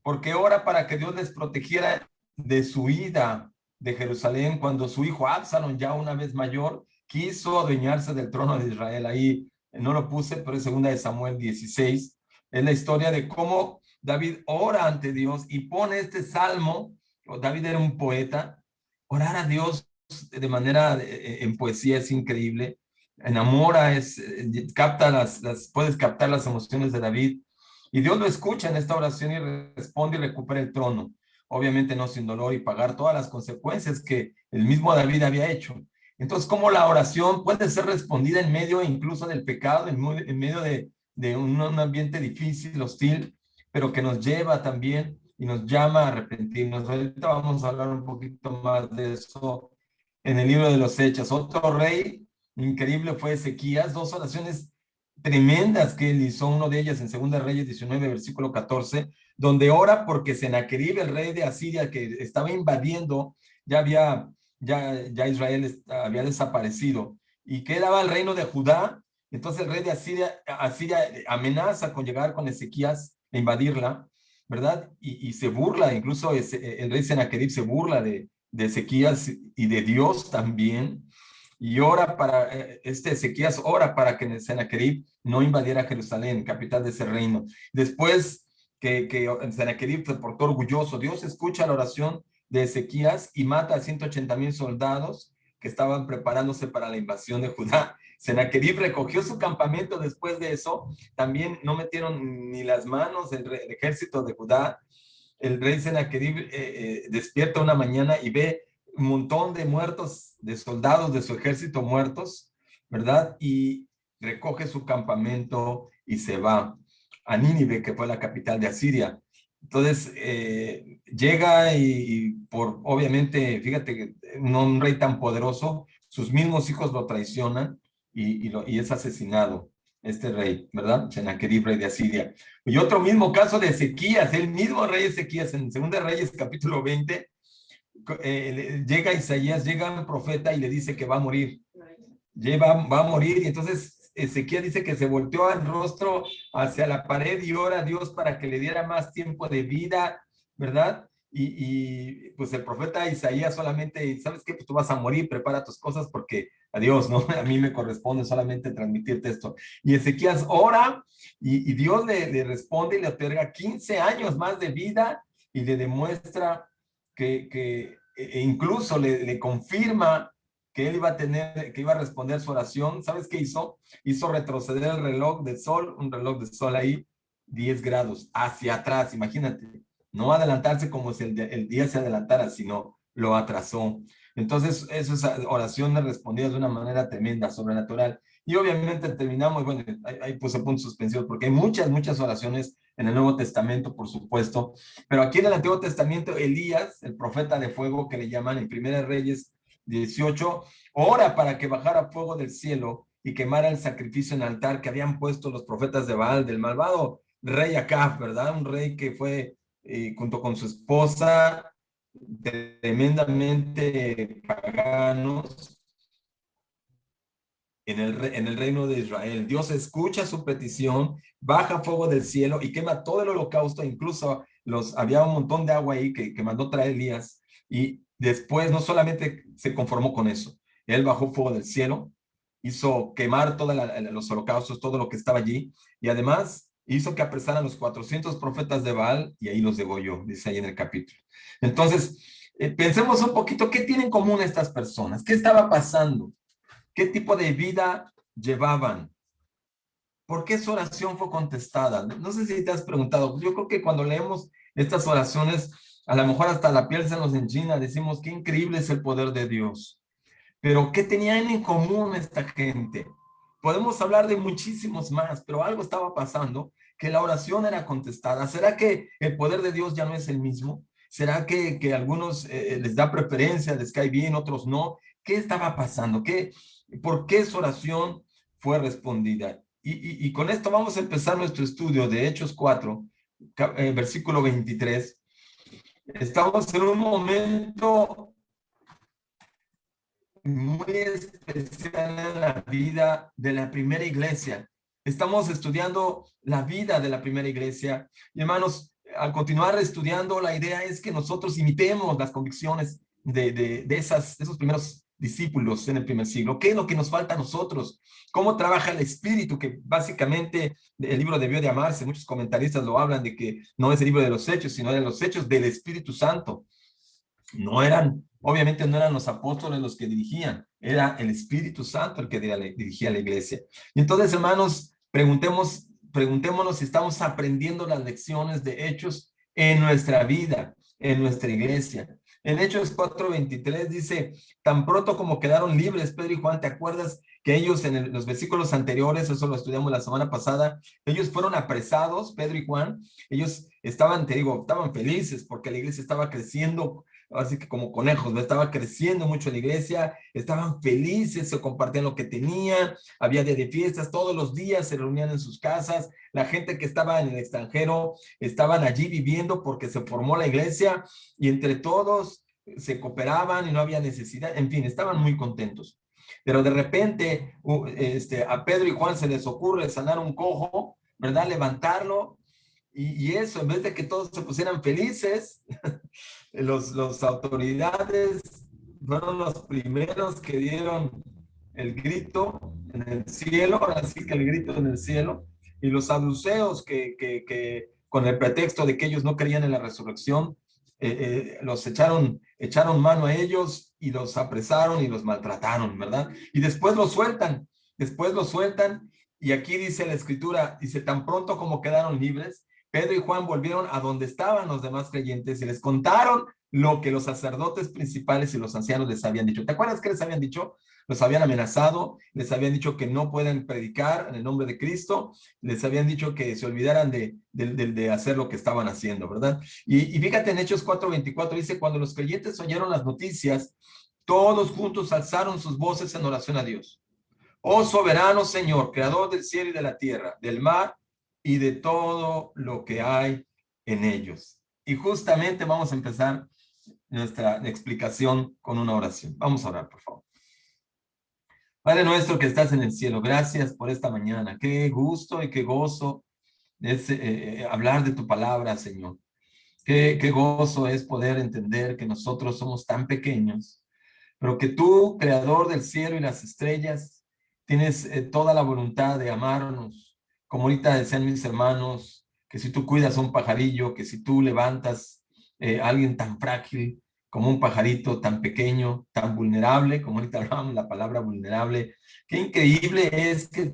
porque ora para que Dios les protegiera de su huida de Jerusalén, cuando su hijo Absalón, ya una vez mayor, quiso adueñarse del trono de Israel. Ahí no lo puse, pero es 2 Samuel 16. Es la historia de cómo David ora ante Dios y pone este salmo. David era un poeta. Orar a Dios de manera en poesía es increíble. Enamora, puedes captar las emociones de David. Y Dios lo escucha en esta oración y responde y recupera el trono. Obviamente no sin dolor y pagar todas las consecuencias que el mismo David había hecho. Entonces, ¿cómo la oración puede ser respondida en medio incluso del pecado, en medio de de un ambiente difícil, hostil, pero que nos lleva también y nos llama a arrepentirnos. Ahorita vamos a hablar un poquito más de eso en el libro de los Hechos. Otro rey increíble fue Ezequías, 2 oraciones tremendas que él hizo, uno de ellas en 2 Reyes 19, versículo 14, donde ora porque Sennacherib, el rey de Asiria, que estaba invadiendo, ya Israel había desaparecido, y quedaba el reino de Judá. Entonces el rey de Asiria amenaza con llegar con Ezequías a invadirla, ¿verdad? Y se burla, incluso el rey Sennacherib se burla de Ezequías y de Dios también, y ora para, Ezequías ora para que Sennacherib no invadiera Jerusalén, capital de ese reino. Después que Sennacherib se portó orgulloso, Dios escucha la oración de Ezequías y mata a 180,000 soldados que estaban preparándose para la invasión de Judá. Sennacherib recogió su campamento después de eso, también no metieron ni las manos el ejército de Judá. El rey Sennacherib despierta una mañana y ve un montón de muertos, de soldados de su ejército muertos, ¿verdad? Y recoge su campamento y se va a Nínive, que fue la capital de Asiria. Entonces, llega y por, obviamente, fíjate que un rey tan poderoso, sus mismos hijos lo traicionan y es asesinado este rey, ¿verdad? Sennacherib, rey de Asiria. Y otro mismo caso de Ezequías, el mismo rey Ezequías, en 2 Reyes, capítulo 20, llega Isaías, llega un profeta y le dice que va a morir. Va a morir, y entonces Ezequías dice que se volteó el rostro hacia la pared y ora a Dios para que le diera más tiempo de vida, ¿verdad? Y pues el profeta Isaías solamente, ¿sabes qué? Pues tú vas a morir, prepara tus cosas porque adiós, ¿no? A mí me corresponde solamente transmitirte esto. Y Ezequías ora y Dios le responde y le otorga 15 años más de vida y le demuestra que incluso le confirma que él iba a tener, que iba a responder su oración. ¿Sabes qué hizo? Hizo retroceder el reloj del sol, un reloj de sol ahí, 10 grados hacia atrás, imagínate. No adelantarse como si el día se adelantara, sino lo atrasó. Entonces, esa oración le respondía de una manera tremenda, sobrenatural. Y obviamente terminamos, bueno, ahí puse puntos suspensivos, porque hay muchas oraciones en el Nuevo Testamento, por supuesto. Pero aquí en el Antiguo Testamento, Elías, el profeta de fuego que le llaman en 1 Reyes 18, ora para que bajara fuego del cielo y quemara el sacrificio en altar que habían puesto los profetas de Baal, del malvado rey Acab, ¿verdad? Un rey que fue, junto con su esposa, tremendamente paganos en el reino de Israel. Dios escucha su petición, baja fuego del cielo y quema todo el holocausto, incluso había un montón de agua ahí que mandó traer Elías, y después no solamente se conformó con eso, él bajó fuego del cielo, hizo quemar todos los holocaustos, todo lo que estaba allí, y además hizo que apresaran los 400 profetas de Baal y ahí los degolló, dice ahí en el capítulo. Entonces, pensemos un poquito, ¿qué tienen en común estas personas? ¿Qué estaba pasando? ¿Qué tipo de vida llevaban? ¿Por qué su oración fue contestada? No sé si te has preguntado. Yo creo que cuando leemos estas oraciones, a lo mejor hasta la piel se nos enchina, decimos qué increíble es el poder de Dios. Pero ¿qué tenían en común esta gente? Podemos hablar de muchísimos más, pero algo estaba pasando, que la oración era contestada. ¿Será que el poder de Dios ya no es el mismo? ¿Será que a algunos les da preferencia, les cae bien, otros no? ¿Qué estaba pasando? ¿Por qué su oración fue respondida? Y con esto vamos a empezar nuestro estudio de Hechos 4, versículo 23. Estamos en un momento muy especial en la vida de la primera iglesia. Estamos estudiando la vida de la primera iglesia. Y hermanos, al continuar estudiando, la idea es que nosotros imitemos las convicciones de esos primeros discípulos en el primer siglo. ¿Qué es lo que nos falta a nosotros? ¿Cómo trabaja el Espíritu? Que básicamente el libro debió de amarse. Muchos comentaristas lo hablan de que no es el libro de los Hechos, sino de los Hechos del Espíritu Santo. Obviamente no eran los apóstoles los que dirigían, era el Espíritu Santo el que dirigía la iglesia. Y entonces, hermanos, preguntémonos si estamos aprendiendo las lecciones de Hechos en nuestra vida, en nuestra iglesia. En Hechos 4:23 dice, tan pronto como quedaron libres, Pedro y Juan, ¿te acuerdas que que ellos en los versículos anteriores, eso lo estudiamos la semana pasada, ellos fueron apresados, Pedro y Juan, ellos estaban, te digo, estaban felices porque la iglesia estaba creciendo, así que como conejos, ¿no? Estaba creciendo mucho la iglesia, estaban felices, se compartían lo que tenían, había día de fiestas, todos los días se reunían en sus casas, la gente que estaba en el extranjero estaban allí viviendo porque se formó la iglesia y entre todos se cooperaban y no había necesidad, en fin, estaban muy contentos. Pero de repente a Pedro y Juan se les ocurre sanar un cojo, ¿verdad? Levantarlo, y eso, en vez de que todos se pusieran felices, los autoridades fueron los primeros que dieron el grito en el cielo, ahora sí que el grito en el cielo, y los saduceos que con el pretexto de que ellos no creían en la resurrección, los echaron mano a ellos y los apresaron y los maltrataron, ¿verdad? Y después los sueltan, y aquí dice la escritura, dice, tan pronto como quedaron libres, Pedro y Juan volvieron a donde estaban los demás creyentes y les contaron lo que los sacerdotes principales y los ancianos les habían dicho. ¿Te acuerdas qué les habían dicho? Los habían amenazado, les habían dicho que no pueden predicar en el nombre de Cristo, les habían dicho que se olvidaran de hacer lo que estaban haciendo, ¿verdad? Y fíjate en Hechos 4:24, dice, cuando los creyentes oyeron las noticias, todos juntos alzaron sus voces en oración a Dios. Oh soberano Señor, creador del cielo y de la tierra, del mar y de todo lo que hay en ellos. Y justamente vamos a empezar nuestra explicación con una oración. Vamos a orar, por favor. Padre nuestro que estás en el cielo, gracias por esta mañana. Qué gusto y qué gozo es hablar de tu palabra, Señor. Qué gozo es poder entender que nosotros somos tan pequeños, pero que tú, creador del cielo y las estrellas, tienes toda la voluntad de amarnos. Como ahorita decían mis hermanos, que si tú cuidas a un pajarillo, que si tú levantas a alguien tan frágil como un pajarito tan pequeño, tan vulnerable, como ahorita hablábamos la palabra vulnerable, qué increíble es que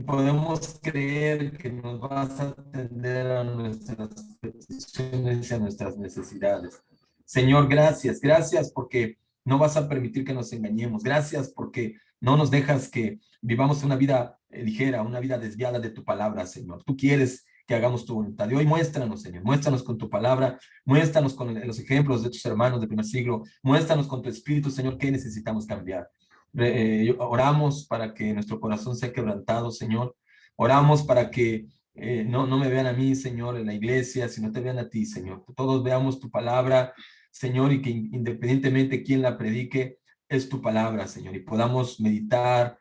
podemos creer que nos vas a atender a nuestras peticiones y a nuestras necesidades. Señor, gracias porque no vas a permitir que nos engañemos. Gracias porque no nos dejas que vivamos una vida ligera, una vida desviada de tu palabra, Señor. Tú quieres que hagamos tu voluntad. Y hoy muéstranos, Señor, muéstranos con tu palabra, muéstranos con los ejemplos de tus hermanos del primer siglo, muéstranos con tu espíritu, Señor, qué necesitamos cambiar. Oramos para que nuestro corazón sea quebrantado, Señor. Oramos para que no me vean a mí, Señor, en la iglesia, sino te vean a ti, Señor. Que todos veamos tu palabra, Señor, y que independientemente quién la predique, es tu palabra, Señor, y podamos meditar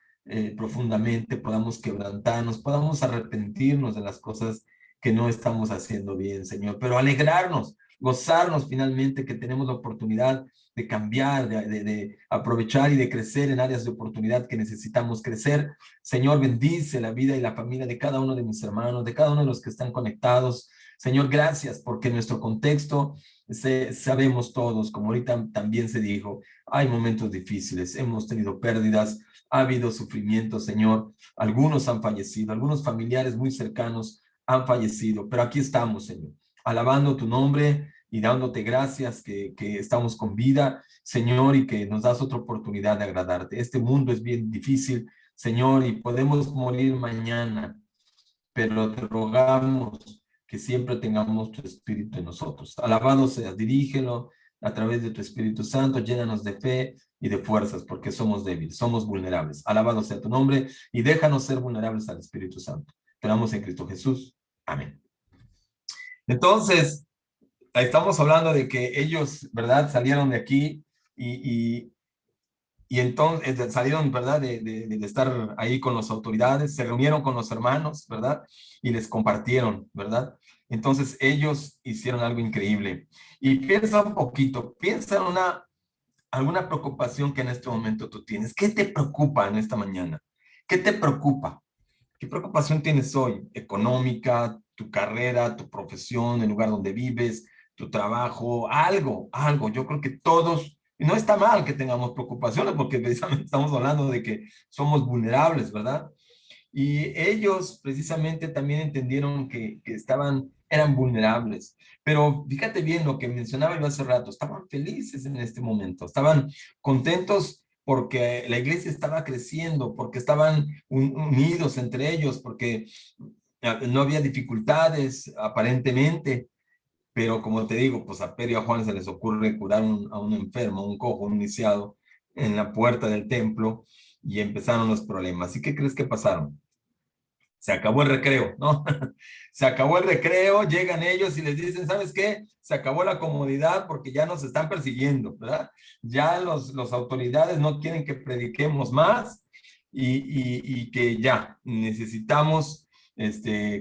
profundamente, podamos quebrantarnos, podamos arrepentirnos de las cosas que no estamos haciendo bien, Señor, pero alegrarnos, gozarnos finalmente que tenemos la oportunidad de cambiar, de aprovechar y de crecer en áreas de oportunidad que necesitamos crecer. Señor, bendice la vida y la familia de cada uno de mis hermanos, de cada uno de los que están conectados. Señor, gracias porque en nuestro contexto sabemos todos, como ahorita también se dijo, hay momentos difíciles, hemos tenido pérdidas, ha habido sufrimiento, Señor. Algunos han fallecido, algunos familiares muy cercanos han fallecido, pero aquí estamos, Señor, alabando tu nombre y dándote gracias que estamos con vida, Señor, y que nos das otra oportunidad de agradarte. Este mundo es bien difícil, Señor, y podemos morir mañana, pero te rogamos que siempre tengamos tu Espíritu en nosotros. Alabado seas, dirígelo a través de tu Espíritu Santo, llénanos de fe y de fuerzas, porque somos débiles, somos vulnerables. Alabado sea tu nombre y déjanos ser vulnerables al Espíritu Santo. Esperamos en Cristo Jesús. Amén. Entonces, estamos hablando de que ellos, ¿verdad? Salieron de aquí y entonces salieron, ¿verdad? De estar ahí con las autoridades, se reunieron con los hermanos, ¿verdad? Y les compartieron, ¿verdad? Entonces ellos hicieron algo increíble. Y piensa un poquito, piensa en alguna preocupación que en este momento tú tienes. ¿Qué te preocupa en esta mañana? ¿Qué te preocupa? ¿Qué preocupación tienes hoy? Económica, tu carrera, tu profesión, el lugar donde vives, tu trabajo, algo. Yo creo que todos, y no está mal que tengamos preocupaciones porque precisamente estamos hablando de que somos vulnerables, ¿verdad? Y ellos precisamente también entendieron que eran vulnerables. Pero fíjate bien lo que mencionaba yo hace rato, estaban felices en este momento, estaban contentos porque la iglesia estaba creciendo, porque estaban unidos entre ellos, porque no había dificultades aparentemente, pero como te digo, pues a Pedro y a Juan se les ocurre curar a un enfermo, un cojo, un lisiado, en la puerta del templo, y empezaron los problemas. ¿Y qué crees que pasaron? Se acabó el recreo, ¿no? Se acabó el recreo, llegan ellos y les dicen, ¿sabes qué? Se acabó la comodidad porque ya nos están persiguiendo, ¿verdad? Ya los autoridades no quieren que prediquemos más y que ya necesitamos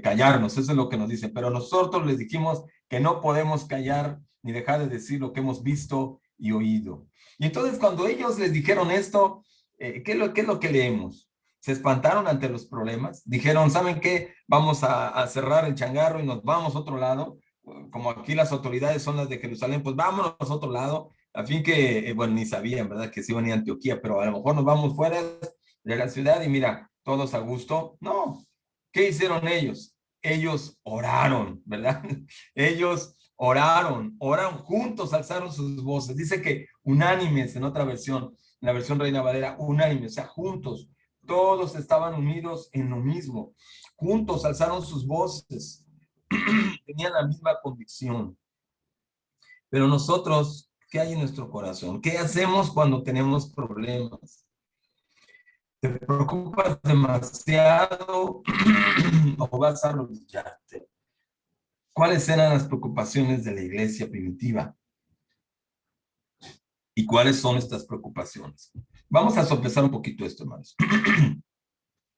callarnos, eso es lo que nos dicen. Pero nosotros les dijimos que no podemos callar ni dejar de decir lo que hemos visto y oído. Y entonces cuando ellos les dijeron esto, ¿qué es lo que leemos? Se espantaron ante los problemas, dijeron, ¿saben qué? Vamos a cerrar el changarro y nos vamos a otro lado. Como aquí las autoridades son las de Jerusalén, pues vámonos a otro lado. A fin que, bueno, ni sabían, ¿verdad? Que se iban a ir a Antioquía, pero a lo mejor nos vamos fuera de la ciudad y mira, todos a gusto. No, ¿qué hicieron ellos? Ellos oraron, ¿verdad? Ellos oraron juntos, alzaron sus voces. Dice que unánimes en otra versión, en la versión Reina Valera, unánime, o sea, juntos. Todos estaban unidos en lo mismo. Juntos alzaron sus voces. Tenían la misma convicción. Pero nosotros, ¿qué hay en nuestro corazón? ¿Qué hacemos cuando tenemos problemas? ¿Te preocupas demasiado o vas a arrodillarte? ¿Cuáles eran las preocupaciones de la iglesia primitiva? ¿Y cuáles son estas preocupaciones? Vamos a sopesar un poquito esto, hermanos.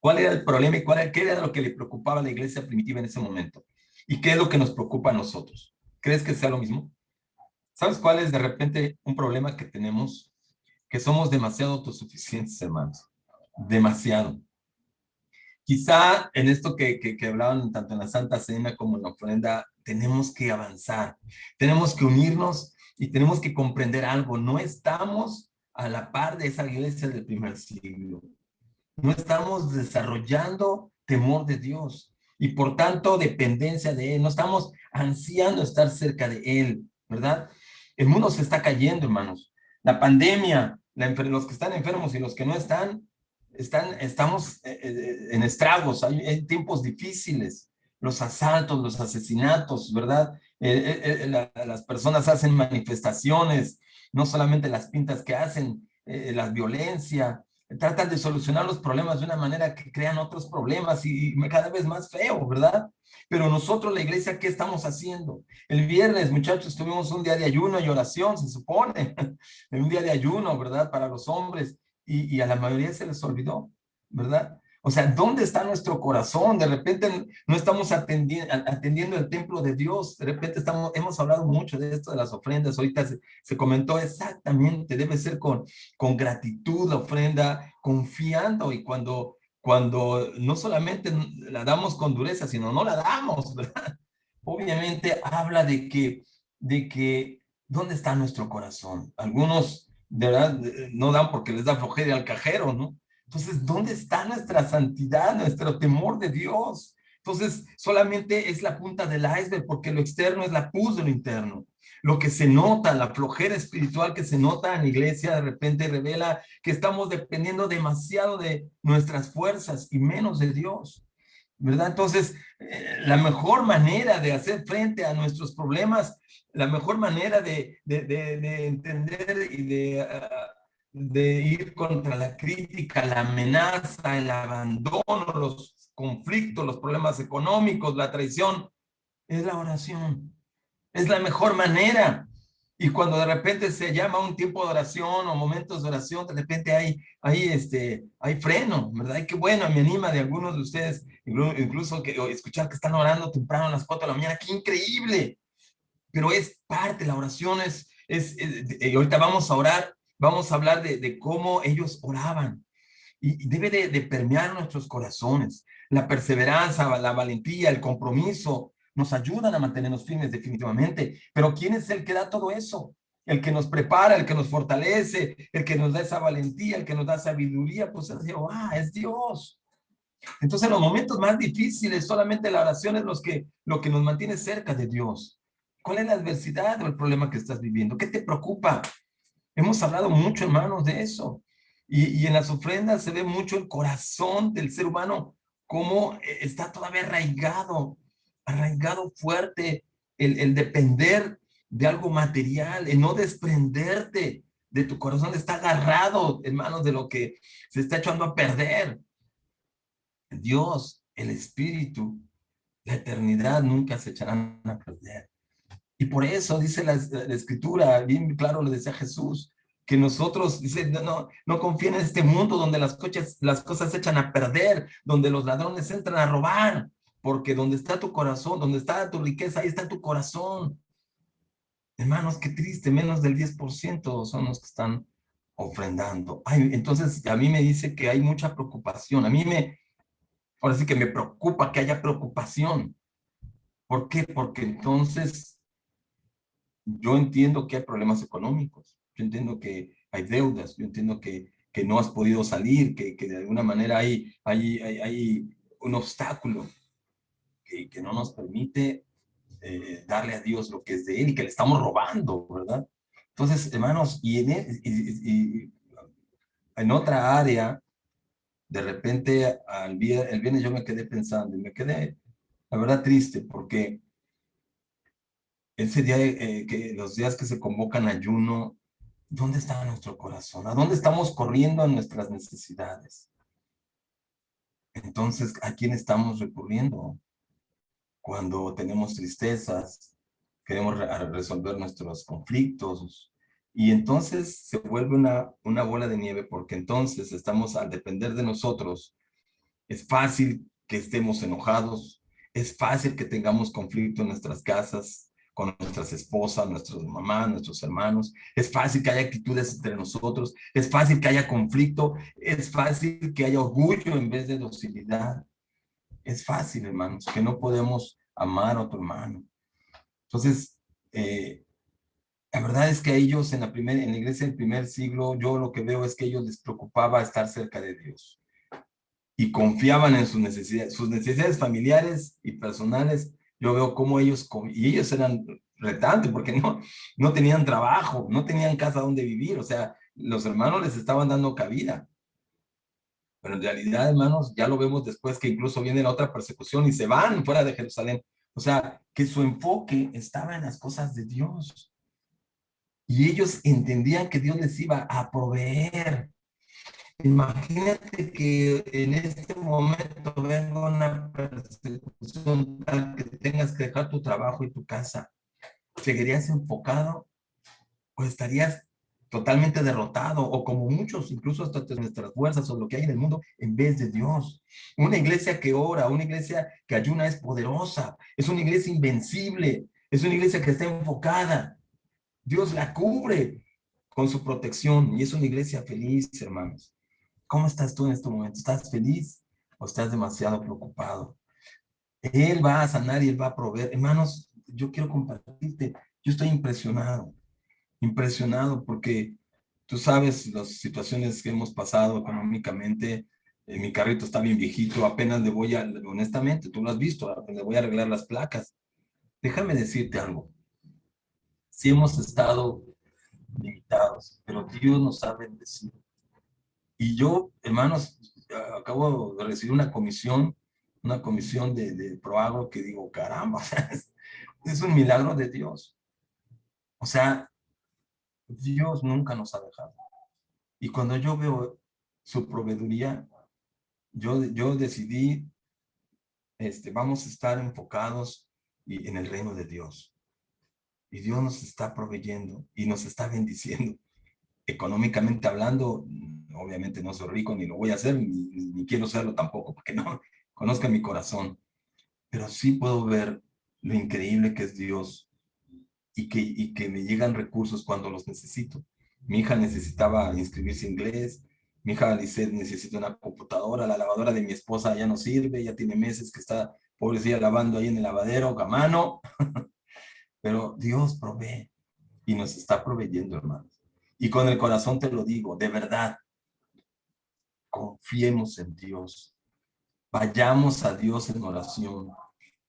¿Cuál era el problema y qué era lo que le preocupaba a la iglesia primitiva en ese momento? ¿Y qué es lo que nos preocupa a nosotros? ¿Crees que sea lo mismo? ¿Sabes cuál es de repente un problema que tenemos? Que somos demasiado autosuficientes, hermanos. Demasiado. Quizá en esto que hablaban tanto en la Santa Cena como en la ofrenda, tenemos que avanzar. Tenemos que unirnos y tenemos que comprender algo. No estamos a la par de esa iglesia del primer siglo. No estamos desarrollando temor de Dios y por tanto dependencia de Él. No estamos ansiando estar cerca de Él, ¿verdad? El mundo se está cayendo, hermanos. La pandemia, los que están enfermos y los que no estamos en estragos. Hay tiempos difíciles. Los asaltos, los asesinatos, ¿verdad? Las personas hacen manifestaciones, no solamente las pintas que hacen, la violencia. Tratan de solucionar los problemas de una manera que crean otros problemas y cada vez más feo, ¿verdad? Pero nosotros, la iglesia, ¿qué estamos haciendo? El viernes, muchachos, tuvimos un día de ayuno y oración, se supone, un día de ayuno, ¿verdad? Para los hombres y a la mayoría se les olvidó, ¿verdad? O sea, ¿dónde está nuestro corazón? De repente no estamos atendiendo el templo de Dios. De repente hemos hablado mucho de esto de las ofrendas. Ahorita se comentó exactamente, debe ser con gratitud la ofrenda, confiando. Y cuando no solamente la damos con dureza, sino no la damos, ¿verdad? Obviamente habla de que ¿dónde está nuestro corazón? Algunos, de verdad, no dan porque les da flojera al cajero, ¿no? Entonces, ¿dónde está nuestra santidad, nuestro temor de Dios? Entonces, solamente es la punta del iceberg, porque lo externo es la puz de lo interno. Lo que se nota, la flojera espiritual que se nota en la iglesia, de repente revela que estamos dependiendo demasiado de nuestras fuerzas y menos de Dios, ¿verdad? Entonces, la mejor manera de hacer frente a nuestros problemas, la mejor manera de entender y de ir contra la crítica, la amenaza, el abandono, los conflictos, los problemas económicos, la traición, es la oración. Es la mejor manera. Y cuando de repente se llama un tiempo de oración o momentos de oración, de repente hay freno, ¿verdad? Y qué bueno, me anima de algunos de ustedes, incluso escuchar que están orando temprano a las 4 de la mañana, ¡qué increíble! Pero es parte, la oración y ahorita vamos a orar. Vamos a hablar de cómo ellos oraban y debe de permear nuestros corazones. La perseverancia, la valentía, el compromiso nos ayudan a mantenernos firmes definitivamente. Pero ¿quién es el que da todo eso? El que nos prepara, el que nos fortalece, el que nos da esa valentía, el que nos da sabiduría, pues es Dios. Es Dios. Entonces en los momentos más difíciles solamente la oración es lo que nos mantiene cerca de Dios. ¿Cuál es la adversidad o el problema que estás viviendo? ¿Qué te preocupa? Hemos hablado mucho, hermanos, de eso. Y en las ofrendas se ve mucho el corazón del ser humano, cómo está todavía arraigado fuerte, el depender de algo material, el no desprenderte de tu corazón, está agarrado, hermanos, de lo que se está echando a perder. Dios, el Espíritu, la eternidad nunca se echarán a perder. Y por eso dice la Escritura, bien claro le decía Jesús, que nosotros, dice, no confíen en este mundo donde las cosas se echan a perder, donde los ladrones entran a robar, porque donde está tu corazón, donde está tu riqueza, ahí está tu corazón. Hermanos, qué triste, menos del 10% son los que están ofrendando. Ay, entonces, a mí me dice que hay mucha preocupación. Ahora sí que me preocupa que haya preocupación. ¿Por qué? Porque entonces yo entiendo que hay problemas económicos. Yo entiendo que hay deudas. Yo entiendo que no has podido salir, que de alguna manera hay un obstáculo que no nos permite darle a Dios lo que es de Él y que le estamos robando, ¿verdad? Entonces, hermanos, y en otra área, de repente, el viernes yo me quedé pensando y me quedé, la verdad, triste, porque ese día, los días que se convocan ayuno, ¿dónde está nuestro corazón? ¿A dónde estamos corriendo a nuestras necesidades? Entonces, ¿a quién estamos recurriendo? Cuando tenemos tristezas, queremos resolver nuestros conflictos, y entonces se vuelve una bola de nieve, porque entonces estamos, al depender de nosotros, es fácil que estemos enojados, es fácil que tengamos conflicto en nuestras casas, con nuestras esposas, nuestras mamás, nuestros hermanos, es fácil que haya actitudes entre nosotros, es fácil que haya conflicto, es fácil que haya orgullo en vez de docilidad. Es fácil, hermanos, que no podemos amar a otro hermano. Entonces, la verdad es que a ellos en la iglesia del primer siglo, yo lo que veo es que a ellos les preocupaba estar cerca de Dios. Y confiaban en sus necesidades familiares y personales. Yo veo cómo ellos eran retantes, porque no tenían trabajo, no tenían casa donde vivir. O sea, los hermanos les estaban dando cabida. Pero en realidad, hermanos, ya lo vemos después que incluso viene la otra persecución y se van fuera de Jerusalén. O sea, que su enfoque estaba en las cosas de Dios. Y ellos entendían que Dios les iba a proveer. Imagínate que en este momento venga una persecución tal que tengas que dejar tu trabajo y tu casa. ¿Seguirías enfocado o estarías totalmente derrotado, o como muchos, incluso hasta nuestras fuerzas o lo que hay en el mundo, en vez de Dios? Una iglesia que ora, una iglesia que ayuna es poderosa, es una iglesia invencible, es una iglesia que está enfocada. Dios la cubre con su protección y es una iglesia feliz, hermanos. ¿Cómo estás tú en este momento? ¿Estás feliz o estás demasiado preocupado? Él va a sanar y Él va a proveer. Hermanos, yo quiero compartirte, yo estoy impresionado porque tú sabes las situaciones que hemos pasado económicamente. Mi carrito está bien viejito, apenas honestamente, tú lo has visto, le voy a arreglar las placas. Déjame decirte algo. Sí hemos estado limitados, pero Dios nos ha bendecido. Y yo, hermanos, acabo de recibir una comisión de Proagro que digo, caramba, es un milagro de Dios. O sea, Dios nunca nos ha dejado. Y cuando yo veo su proveeduría, yo decidí, vamos a estar enfocados en el reino de Dios. Y Dios nos está proveyendo y nos está bendiciendo. Económicamente hablando, obviamente no soy rico, ni lo voy a hacer, ni quiero serlo tampoco, porque no conozco mi corazón. Pero sí puedo ver lo increíble que es Dios y que me llegan recursos cuando los necesito. Mi hija necesitaba inscribirse en inglés, mi hija Lisette necesita una computadora, la lavadora de mi esposa ya no sirve, ya tiene meses que está, pobrecilla, lavando ahí en el lavadero a mano. Pero Dios provee y nos está proveyendo, hermanos. Y con el corazón te lo digo, de verdad, confiemos en Dios. Vayamos a Dios en oración,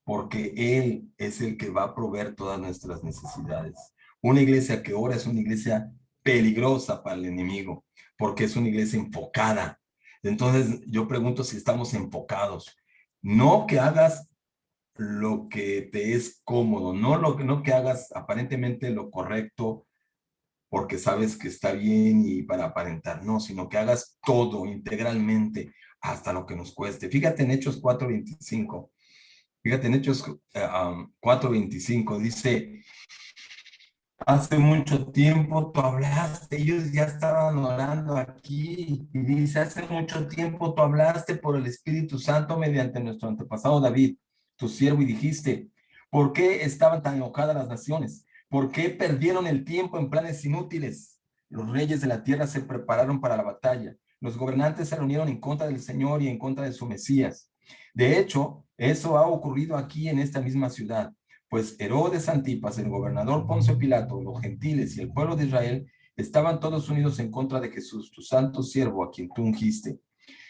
porque Él es el que va a proveer todas nuestras necesidades. Una iglesia que ora es una iglesia peligrosa para el enemigo, porque es una iglesia enfocada. Entonces, yo pregunto si estamos enfocados. No que hagas lo que te es cómodo, no que hagas aparentemente lo correcto porque sabes que está bien y para aparentar, no, sino que hagas todo integralmente hasta lo que nos cueste. Fíjate en Hechos 4:25. Fíjate en Hechos 4:25, dice, hace mucho tiempo tú hablaste, ellos ya estaban orando aquí, y dice, hace mucho tiempo tú hablaste por el Espíritu Santo mediante nuestro antepasado David, tu siervo, y dijiste, ¿por qué estaban tan enojadas las naciones? ¿Por qué perdieron el tiempo en planes inútiles? Los reyes de la tierra se prepararon para la batalla, los gobernantes se reunieron en contra del Señor y en contra de su Mesías. De hecho, eso ha ocurrido aquí en esta misma ciudad. Pues Herodes Antipas, el gobernador Poncio Pilato, los gentiles y el pueblo de Israel estaban todos unidos en contra de Jesús, tu santo siervo, a quien tú ungiste.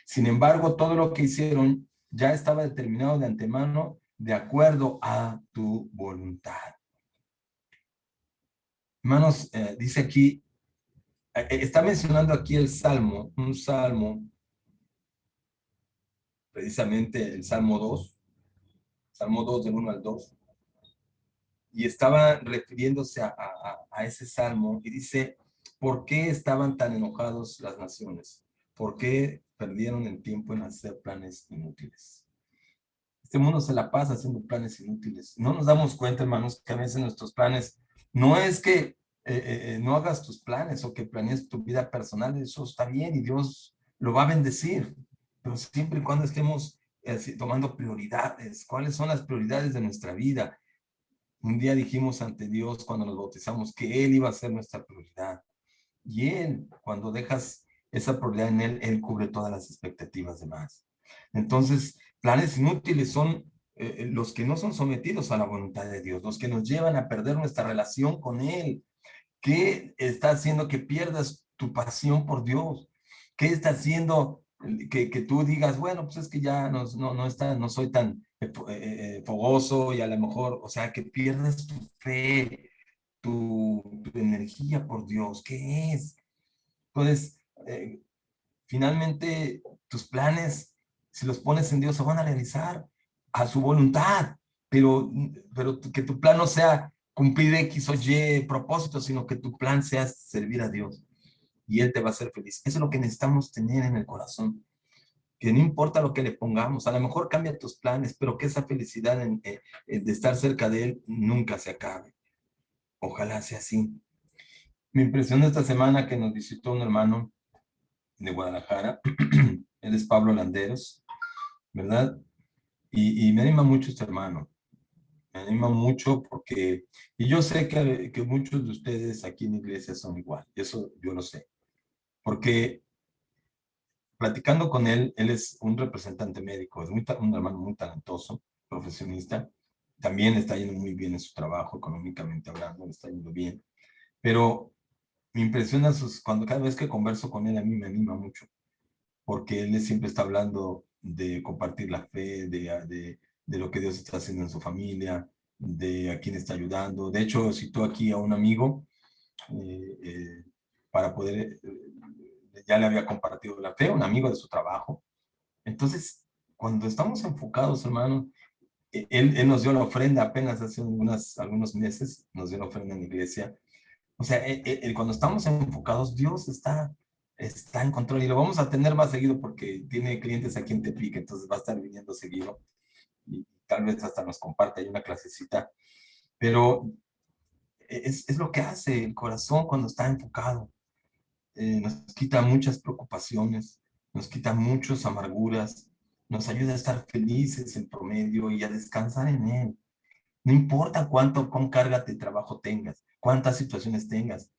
Sin embargo, todo lo que hicieron ya estaba determinado de antemano de acuerdo a tu voluntad. Hermanos, dice aquí, está mencionando aquí el Salmo, un Salmo, precisamente el Salmo 2, Salmo 2 del 1 al 2. Y estaba refiriéndose a ese salmo y dice, ¿por qué estaban tan enojados las naciones? ¿Por qué perdieron el tiempo en hacer planes inútiles? Este mundo se la pasa haciendo planes inútiles. No nos damos cuenta, hermanos, que a veces nuestros planes, no es que no hagas tus planes o que planees tu vida personal, eso está bien y Dios lo va a bendecir, pero siempre y cuando estemos tomando prioridades. ¿Cuáles son las prioridades de nuestra vida? Un día dijimos ante Dios cuando nos bautizamos que Él iba a ser nuestra prioridad. Y Él, cuando dejas esa prioridad en Él, Él cubre todas las expectativas demás. Entonces, planes inútiles son los que no son sometidos a la voluntad de Dios, los que nos llevan a perder nuestra relación con Él. ¿Qué está haciendo que pierdas tu pasión por Dios? ¿Qué está haciendo que tú digas, bueno, pues es que ya no soy tan fogoso y a lo mejor, o sea, que pierdas tu fe, tu energía por Dios? ¿Qué es? Entonces, finalmente, tus planes, si los pones en Dios, se van a realizar a su voluntad, pero que tu plan no sea cumplir X o Y propósitos, sino que tu plan sea servir a Dios y Él te va a hacer feliz. Eso es lo que necesitamos tener en el corazón, que no importa lo que le pongamos, a lo mejor cambia tus planes, pero que esa felicidad de estar cerca de Él nunca se acabe. Ojalá sea así. Me impresionó esta semana que nos visitó un hermano de Guadalajara, él es Pablo Landeros, ¿verdad? Y me anima mucho este hermano, me anima mucho porque, y yo sé que muchos de ustedes aquí en la iglesia son igual, eso yo lo sé, porque platicando con él, él es un representante médico, es un hermano muy talentoso, profesionista, también está yendo muy bien en su trabajo, económicamente hablando, le está yendo bien, pero me impresiona cuando cada vez que converso con él, a mí me anima mucho, porque él siempre está hablando de compartir la fe, de lo que Dios está haciendo en su familia, de a quién está ayudando. De hecho, citó aquí a un amigo para poder, ya le había compartido la fe, un amigo de su trabajo. Entonces, cuando estamos enfocados, hermano, él nos dio la ofrenda apenas hace algunos meses, nos dio la ofrenda en la iglesia. O sea, cuando estamos enfocados, Dios está en control y lo vamos a tener más seguido porque tiene clientes aquí en Tepic, entonces va a estar viniendo seguido y tal vez hasta nos comparte ahí una clasecita. Pero es lo que hace el corazón cuando está enfocado. Nos quita muchas preocupaciones, nos quita muchas amarguras, nos ayuda a estar felices en promedio y a descansar en Él. No importa con carga de trabajo tengas, cuántas situaciones tengas.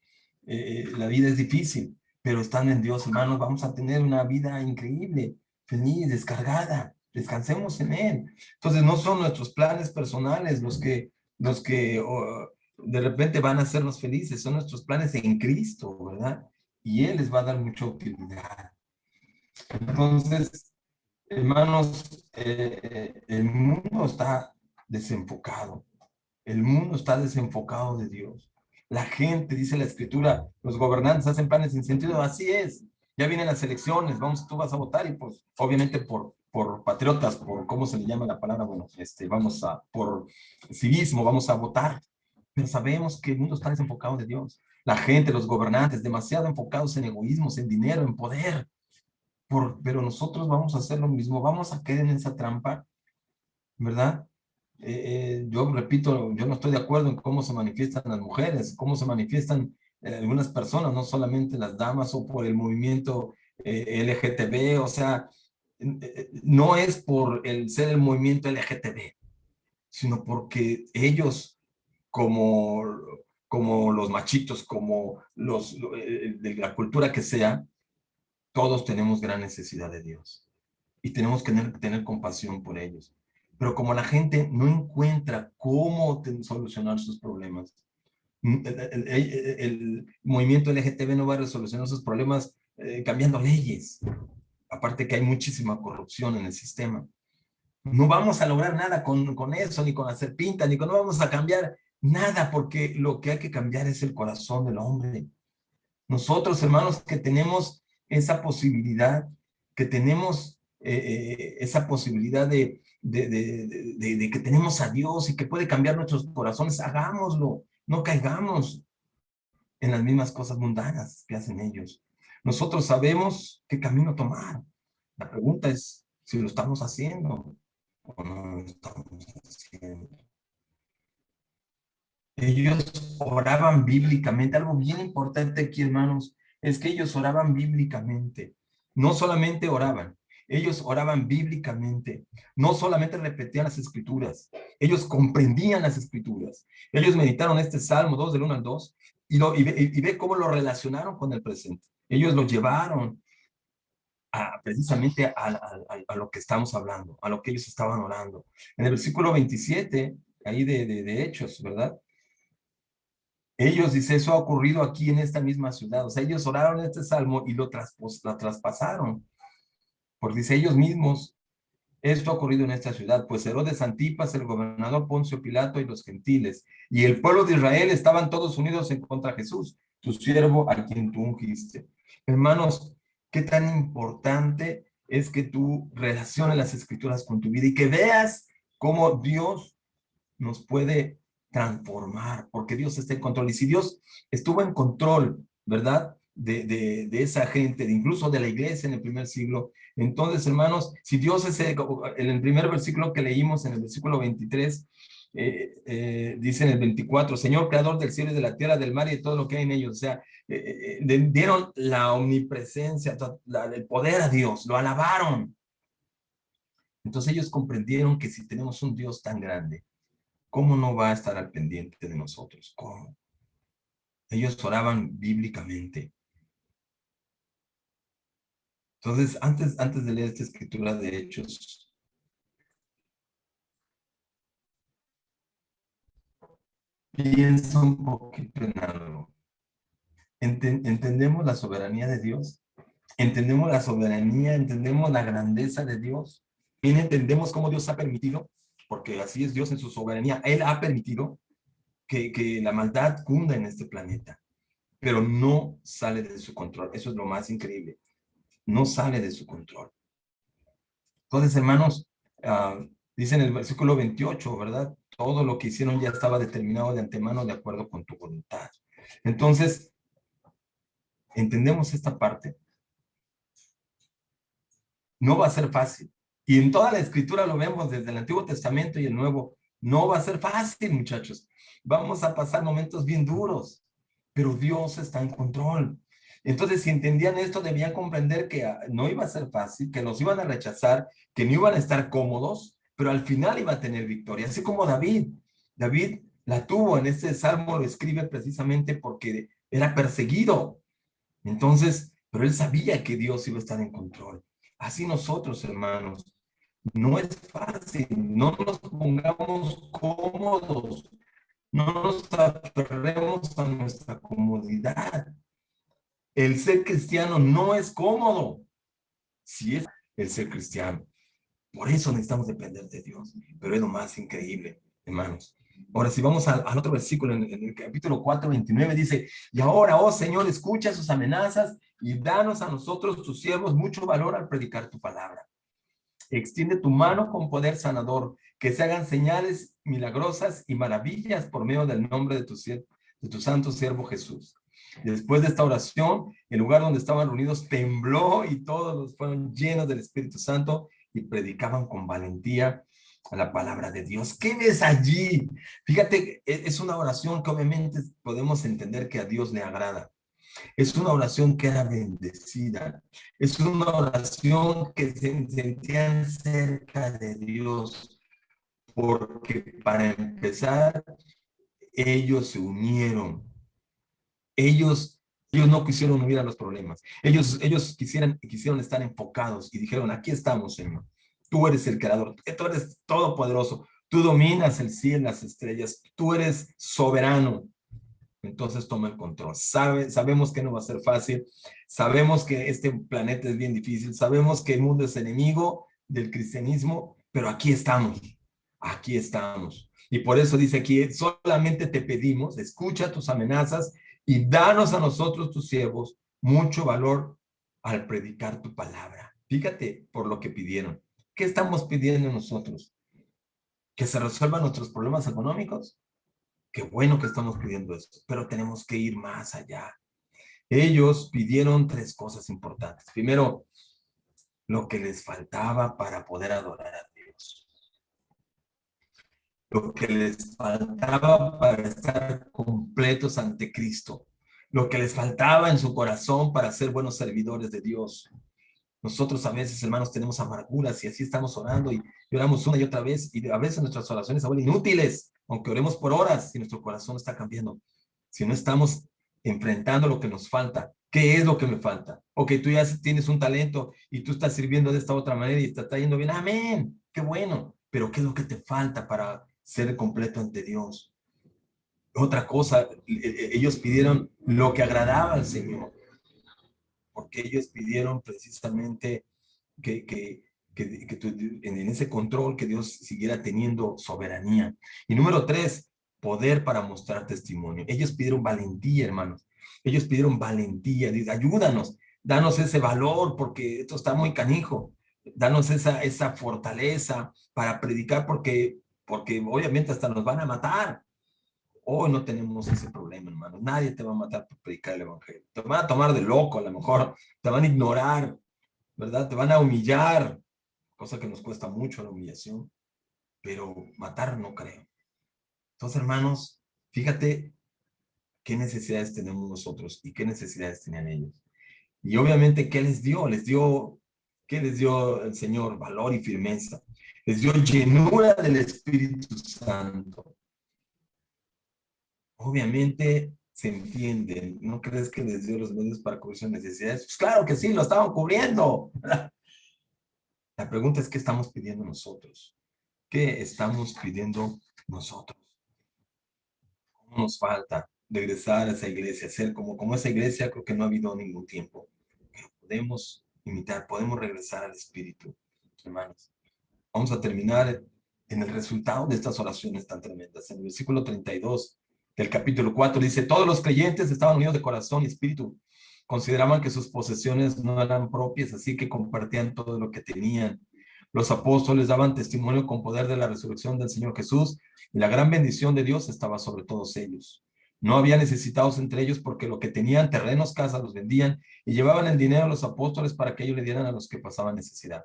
La vida es difícil, pero estando en Dios, hermanos, vamos a tener una vida increíble, feliz, descargada. Descansemos en Él. Entonces, no son nuestros planes personales los que de repente van a hacernos felices, son nuestros planes en Cristo, ¿verdad? Y Él les va a dar mucha utilidad. Entonces, hermanos, el mundo está desenfocado. El mundo está desenfocado de Dios. La gente, dice la Escritura, los gobernantes hacen planes sin sentido. Así es. Ya vienen las elecciones, tú vas a votar y pues obviamente por patriotas, por cómo se le llama la palabra, bueno, por civismo vamos a votar. Pero sabemos que el mundo está desenfocado de Dios. La gente, los gobernantes, demasiado enfocados en egoísmos, en dinero, en poder. Pero nosotros vamos a hacer lo mismo, vamos a caer en esa trampa, ¿verdad? Yo repito, yo no estoy de acuerdo en cómo se manifiestan las mujeres, cómo se manifiestan algunas personas, no solamente las damas o por el movimiento LGTB, o sea, no es por el ser el movimiento LGTB, sino porque ellos, como los machitos, como de la cultura que sea, todos tenemos gran necesidad de Dios y tenemos que tener compasión por ellos. Pero como la gente no encuentra cómo solucionar sus problemas, el movimiento LGTB no va a solucionar sus problemas cambiando leyes. Aparte que hay muchísima corrupción en el sistema. No vamos a lograr nada con eso, ni con hacer pinta, no vamos a cambiar nada, porque lo que hay que cambiar es el corazón del hombre. Nosotros, hermanos, que tenemos esa posibilidad, que tenemos esa posibilidad de que tenemos a Dios y que puede cambiar nuestros corazones, hagámoslo, no caigamos en las mismas cosas mundanas que hacen ellos. Nosotros sabemos qué camino tomar. La pregunta es si lo estamos haciendo o no lo estamos haciendo. Ellos oraban bíblicamente. Algo bien importante aquí, hermanos, es que ellos oraban bíblicamente. No solamente oraban, ellos oraban bíblicamente. No solamente repetían las escrituras, ellos comprendían las escrituras. Ellos meditaron este Salmo 2 del 1 al 2 y ve cómo lo relacionaron con el presente. Ellos lo llevaron precisamente a lo que estamos hablando, a lo que ellos estaban orando. En el versículo 27, ahí de Hechos, ¿verdad? Ellos, dice, eso ha ocurrido aquí en esta misma ciudad. O sea, ellos oraron este salmo y lo traspasaron. Porque dice ellos mismos, esto ha ocurrido en esta ciudad, pues Herodes Antipas, el gobernador Poncio Pilato y los gentiles, y el pueblo de Israel estaban todos unidos en contra de Jesús, tu siervo a quien tú ungiste. Hermanos, qué tan importante es que tú relaciones las escrituras con tu vida y que veas cómo Dios nos puede transformar, porque Dios está en control. Y si Dios estuvo en control, ¿verdad? De esa gente, incluso de la iglesia en el primer siglo, entonces, hermanos, si Dios es en el primer versículo que leímos, en el versículo 23, dice en el 24, Señor, creador del cielo y de la tierra, del mar y de todo lo que hay en ellos. O sea, dieron la omnipresencia, el poder a Dios, lo alabaron. Entonces ellos comprendieron que si tenemos un Dios tan grande, ¿cómo no va a estar al pendiente de nosotros? ¿Cómo? Ellos oraban bíblicamente. Entonces, antes de leer esta escritura de Hechos, piensa un poquito en algo. ¿Entendemos la soberanía de Dios? ¿Entendemos la soberanía? ¿Entendemos la grandeza de Dios? ¿Bien entendemos cómo Dios ha permitido? Porque así es Dios en su soberanía. Él ha permitido que la maldad cunda en este planeta, pero no sale de su control. Eso es lo más increíble. No sale de su control. Entonces, hermanos, dice en el versículo 28, ¿verdad? Todo lo que hicieron ya estaba determinado de antemano de acuerdo con tu voluntad. Entonces, ¿entendemos esta parte? No va a ser fácil. Y en toda la escritura lo vemos desde el Antiguo Testamento y el Nuevo. No va a ser fácil, muchachos. Vamos a pasar momentos bien duros, pero Dios está en control. Entonces, si entendían esto, debían comprender que no iba a ser fácil, que los iban a rechazar, que no iban a estar cómodos, pero al final iba a tener victoria. Así como David. David la tuvo. En este salmo lo escribe precisamente porque era perseguido. Entonces, pero él sabía que Dios iba a estar en control. Así nosotros, hermanos, no es fácil. No nos pongamos cómodos. No nos aferremos a nuestra comodidad. El ser cristiano no es cómodo. Sí es el ser cristiano. Por eso necesitamos depender de Dios. Pero es lo más increíble, hermanos. Ahora, si vamos al otro versículo, en el capítulo 4, 29, dice, y ahora, oh Señor, escucha sus amenazas y danos a nosotros, tus siervos, mucho valor al predicar tu palabra. Extiende tu mano con poder sanador, que se hagan señales milagrosas y maravillas por medio del nombre de tu santo siervo Jesús. Después de esta oración, el lugar donde estaban reunidos tembló y todos fueron llenos del Espíritu Santo y predicaban con valentía a la palabra de Dios. ¿Qué ves allí? Fíjate, es una oración que obviamente podemos entender que a Dios le agrada. Es una oración que era bendecida. Es una oración que se sentían cerca de Dios. Porque para empezar, ellos se unieron. Ellos no quisieron huir a los problemas. Ellos quisieron estar enfocados y dijeron, aquí estamos, Señor. Tú eres el creador, tú eres todopoderoso, tú dominas el cielo, las estrellas, tú eres soberano. Entonces toma el control. Sabemos que no va a ser fácil, sabemos que este planeta es bien difícil, sabemos que el mundo es enemigo del cristianismo, pero aquí estamos. Y por eso dice aquí, solamente te pedimos, escucha tus amenazas y danos a nosotros, tus siervos, mucho valor al predicar tu palabra. Fíjate por lo que pidieron. ¿Qué estamos pidiendo nosotros? ¿Que se resuelvan nuestros problemas económicos? Qué bueno que estamos pidiendo esto, pero tenemos que ir más allá. Ellos pidieron 3 cosas importantes. Primero, lo que les faltaba para poder adorar a Dios. Lo que les faltaba para estar completos ante Cristo. Lo que les faltaba en su corazón para ser buenos servidores de Dios. Nosotros a veces, hermanos, tenemos amarguras y así estamos orando y oramos una y otra vez y a veces nuestras oraciones se vuelven inútiles, aunque oremos por horas, si nuestro corazón está cambiando, si no estamos enfrentando lo que nos falta. ¿Qué es lo que me falta? Ok, tú ya tienes un talento y tú estás sirviendo de esta otra manera y te está yendo bien. Amén, qué bueno, pero ¿qué es lo que te falta para ser completo ante Dios? Otra cosa, ellos pidieron lo que agradaba al Señor. Porque ellos pidieron precisamente que en ese control que Dios siguiera teniendo soberanía. Y número 3, poder para mostrar testimonio. Ellos pidieron valentía, hermanos. Ellos pidieron valentía. Dice, ayúdanos, danos ese valor porque esto está muy canijo. Danos esa fortaleza para predicar porque obviamente hasta nos van a matar. Hoy no tenemos ese problema, hermano. Nadie te va a matar por predicar el evangelio. Te van a tomar de loco, a lo mejor. Te van a ignorar, ¿verdad? Te van a humillar, cosa que nos cuesta mucho la humillación. Pero matar no creo. Entonces, hermanos, fíjate qué necesidades tenemos nosotros y qué necesidades tenían ellos. Y obviamente, ¿qué les dio? ¿Qué les dio el Señor? Valor y firmeza. Les dio llenura del Espíritu Santo. Obviamente se entiende. ¿No crees que les dio los medios para cubrir sus necesidades? Pues claro que sí, lo estaban cubriendo. La pregunta es, ¿qué estamos pidiendo nosotros? ¿Qué estamos pidiendo nosotros? ¿Cómo nos falta regresar a esa iglesia? Ser como esa iglesia, creo que no ha habido ningún tiempo. Pero podemos imitar, podemos regresar al Espíritu, hermanos. Vamos a terminar en el resultado de estas oraciones tan tremendas. En el versículo 32 del capítulo 4 dice, todos los creyentes estaban unidos de corazón y espíritu. Consideraban que sus posesiones no eran propias, así que compartían todo lo que tenían. Los apóstoles daban testimonio con poder de la resurrección del Señor Jesús y la gran bendición de Dios estaba sobre todos ellos. No había necesitados entre ellos porque lo que tenían, terrenos, casas, los vendían y llevaban el dinero a los apóstoles para que ellos le dieran a los que pasaban necesidad.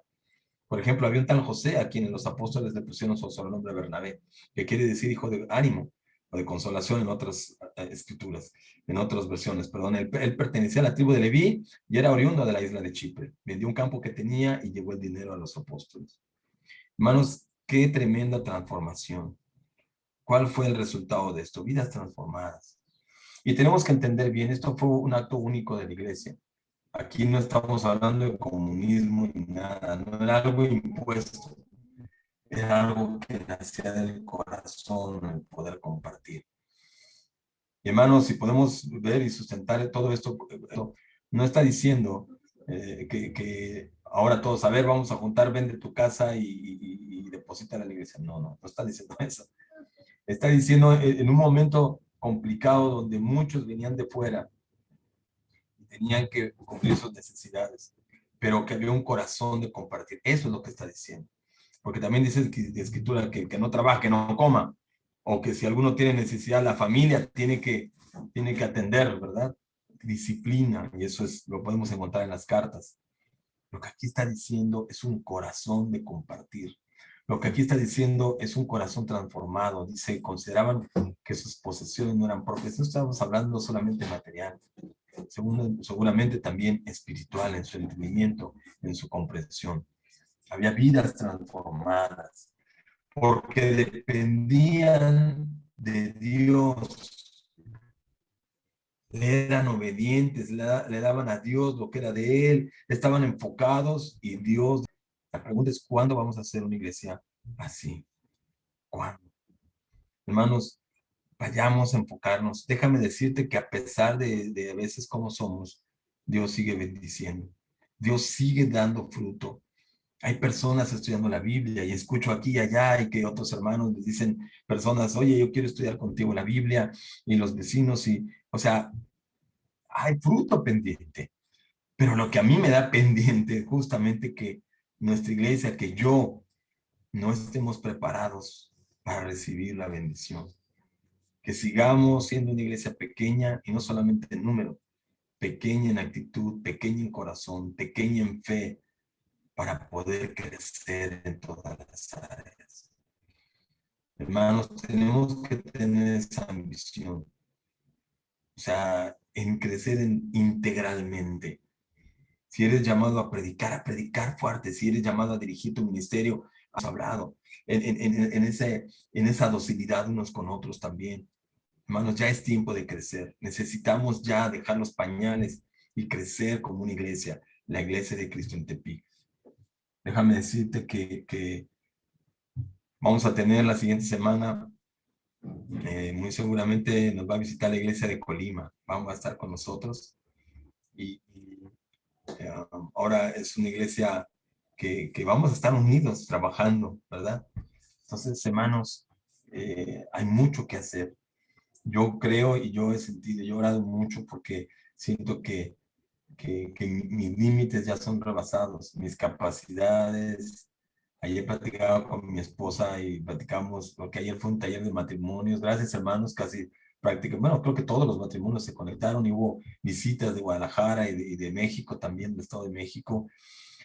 Por ejemplo, había un tal José a quien los apóstoles le pusieron su sobrenombre Bernabé, que quiere decir hijo de ánimo o de consolación en otras escrituras, en otras versiones, perdón. Él pertenecía a la tribu de Leví y era oriundo de la isla de Chipre. Vendió un campo que tenía y llevó el dinero a los apóstoles. Hermanos, qué tremenda transformación. ¿Cuál fue el resultado de esto? Vidas transformadas. Y tenemos que entender bien, esto fue un acto único de la iglesia. Aquí no estamos hablando de comunismo ni nada, no era algo impuesto, era algo que nacía del corazón, el poder compartir. Y hermanos, si podemos ver y sustentar todo esto, no está diciendo que ahora todos, a ver, vamos a juntar, vende tu casa y deposita en la iglesia. No está diciendo eso. Está diciendo en un momento complicado donde muchos venían de fuera y tenían que cumplir sus necesidades, pero que había un corazón de compartir. Eso es lo que está diciendo. Porque también dice la Escritura que no trabaje, que no coma, o que si alguno tiene necesidad, la familia tiene que atender, ¿verdad? Disciplina, y eso lo podemos encontrar en las cartas. Lo que aquí está diciendo es un corazón de compartir. Lo que aquí está diciendo es un corazón transformado. Dice, consideraban que sus posesiones no eran propias. No estamos hablando solamente material, seguramente también espiritual, en su entendimiento, en su comprensión. Había vidas transformadas, porque dependían de Dios. Le eran obedientes, le daban a Dios lo que era de Él, estaban enfocados y Dios. La pregunta es, ¿cuándo vamos a hacer una iglesia así? ¿Cuándo? Hermanos, vayamos a enfocarnos. Déjame decirte que a pesar de a veces como somos, Dios sigue bendiciendo. Dios sigue dando fruto. Hay personas estudiando la Biblia y escucho aquí y allá y que otros hermanos les dicen personas, oye, yo quiero estudiar contigo la Biblia, y los vecinos, o sea, hay fruto pendiente. Pero lo que a mí me da pendiente es justamente que nuestra iglesia, que yo, no estemos preparados para recibir la bendición. Que sigamos siendo una iglesia pequeña, y no solamente en número, pequeña en actitud, pequeña en corazón, pequeña en fe, para poder crecer en todas las áreas. Hermanos, tenemos que tener esa ambición. O sea, en crecer integralmente. Si eres llamado a predicar fuerte. Si eres llamado a dirigir tu ministerio, has hablado. En esa docilidad unos con otros también. Hermanos, ya es tiempo de crecer. Necesitamos ya dejar los pañales y crecer como una iglesia, la iglesia de Cristo en Tepic. Déjame decirte que vamos a tener la siguiente semana, muy seguramente nos va a visitar la iglesia de Colima. Vamos a estar con nosotros. Y ahora es una iglesia que vamos a estar unidos trabajando, ¿verdad? Entonces, hermanos, hay mucho que hacer. Yo creo y yo he sentido, yo he orado mucho porque siento que mis límites ya son rebasados, mis capacidades. Ayer platicaba con mi esposa y platicamos, lo que ayer fue un taller de matrimonios. Gracias, hermanos, casi prácticamente, bueno, creo que todos los matrimonios se conectaron y hubo visitas de Guadalajara y de México también, del Estado de México.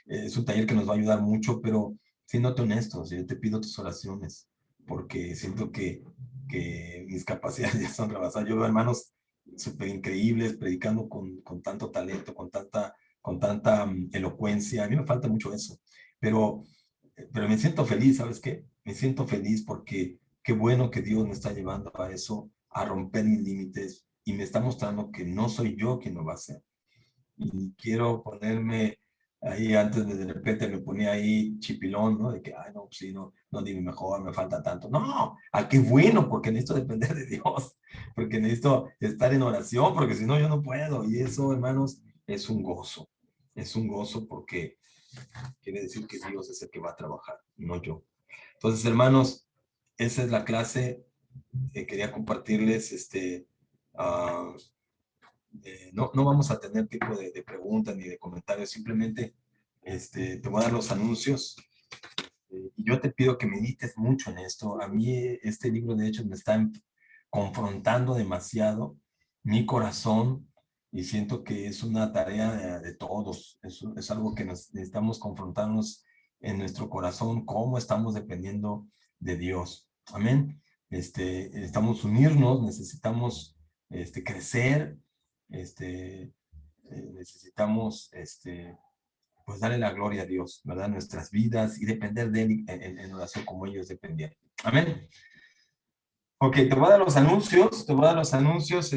Es un taller que nos va a ayudar mucho, pero siéndote honestos, yo te pido tus oraciones, porque siento que mis capacidades ya son rebasadas. Yo veo hermanos súper increíbles, predicando con tanto talento, con tanta elocuencia. A mí me falta mucho eso, pero me siento feliz, ¿sabes qué? Me siento feliz porque qué bueno que Dios me está llevando a eso, a romper mis límites, y me está mostrando que no soy yo quien lo va a hacer. Y quiero ponerme ahí, antes de repente me ponía ahí chipilón, ¿no? De que, ay, no, pues sí, no dime mejor, me falta tanto. No, qué bueno, porque necesito depender de Dios, porque necesito estar en oración, porque si no, yo no puedo. Y eso, hermanos, es un gozo porque quiere decir que Dios es el que va a trabajar, no yo. Entonces, hermanos, esa es la clase que quería compartirles. No vamos a tener tipo de preguntas ni de comentarios, simplemente te voy a dar los anuncios. Y yo te pido que medites mucho en esto. A mí este libro, de hecho, me está confrontando demasiado mi corazón, y siento que es una tarea de todos. Es algo que necesitamos confrontarnos en nuestro corazón, cómo estamos dependiendo de Dios. Amén. Necesitamos unirnos, necesitamos crecer, necesitamos pues darle la gloria a Dios, ¿verdad? Nuestras vidas, y depender de Él en oración como ellos dependían. Amén. Ok, te voy a dar los anuncios,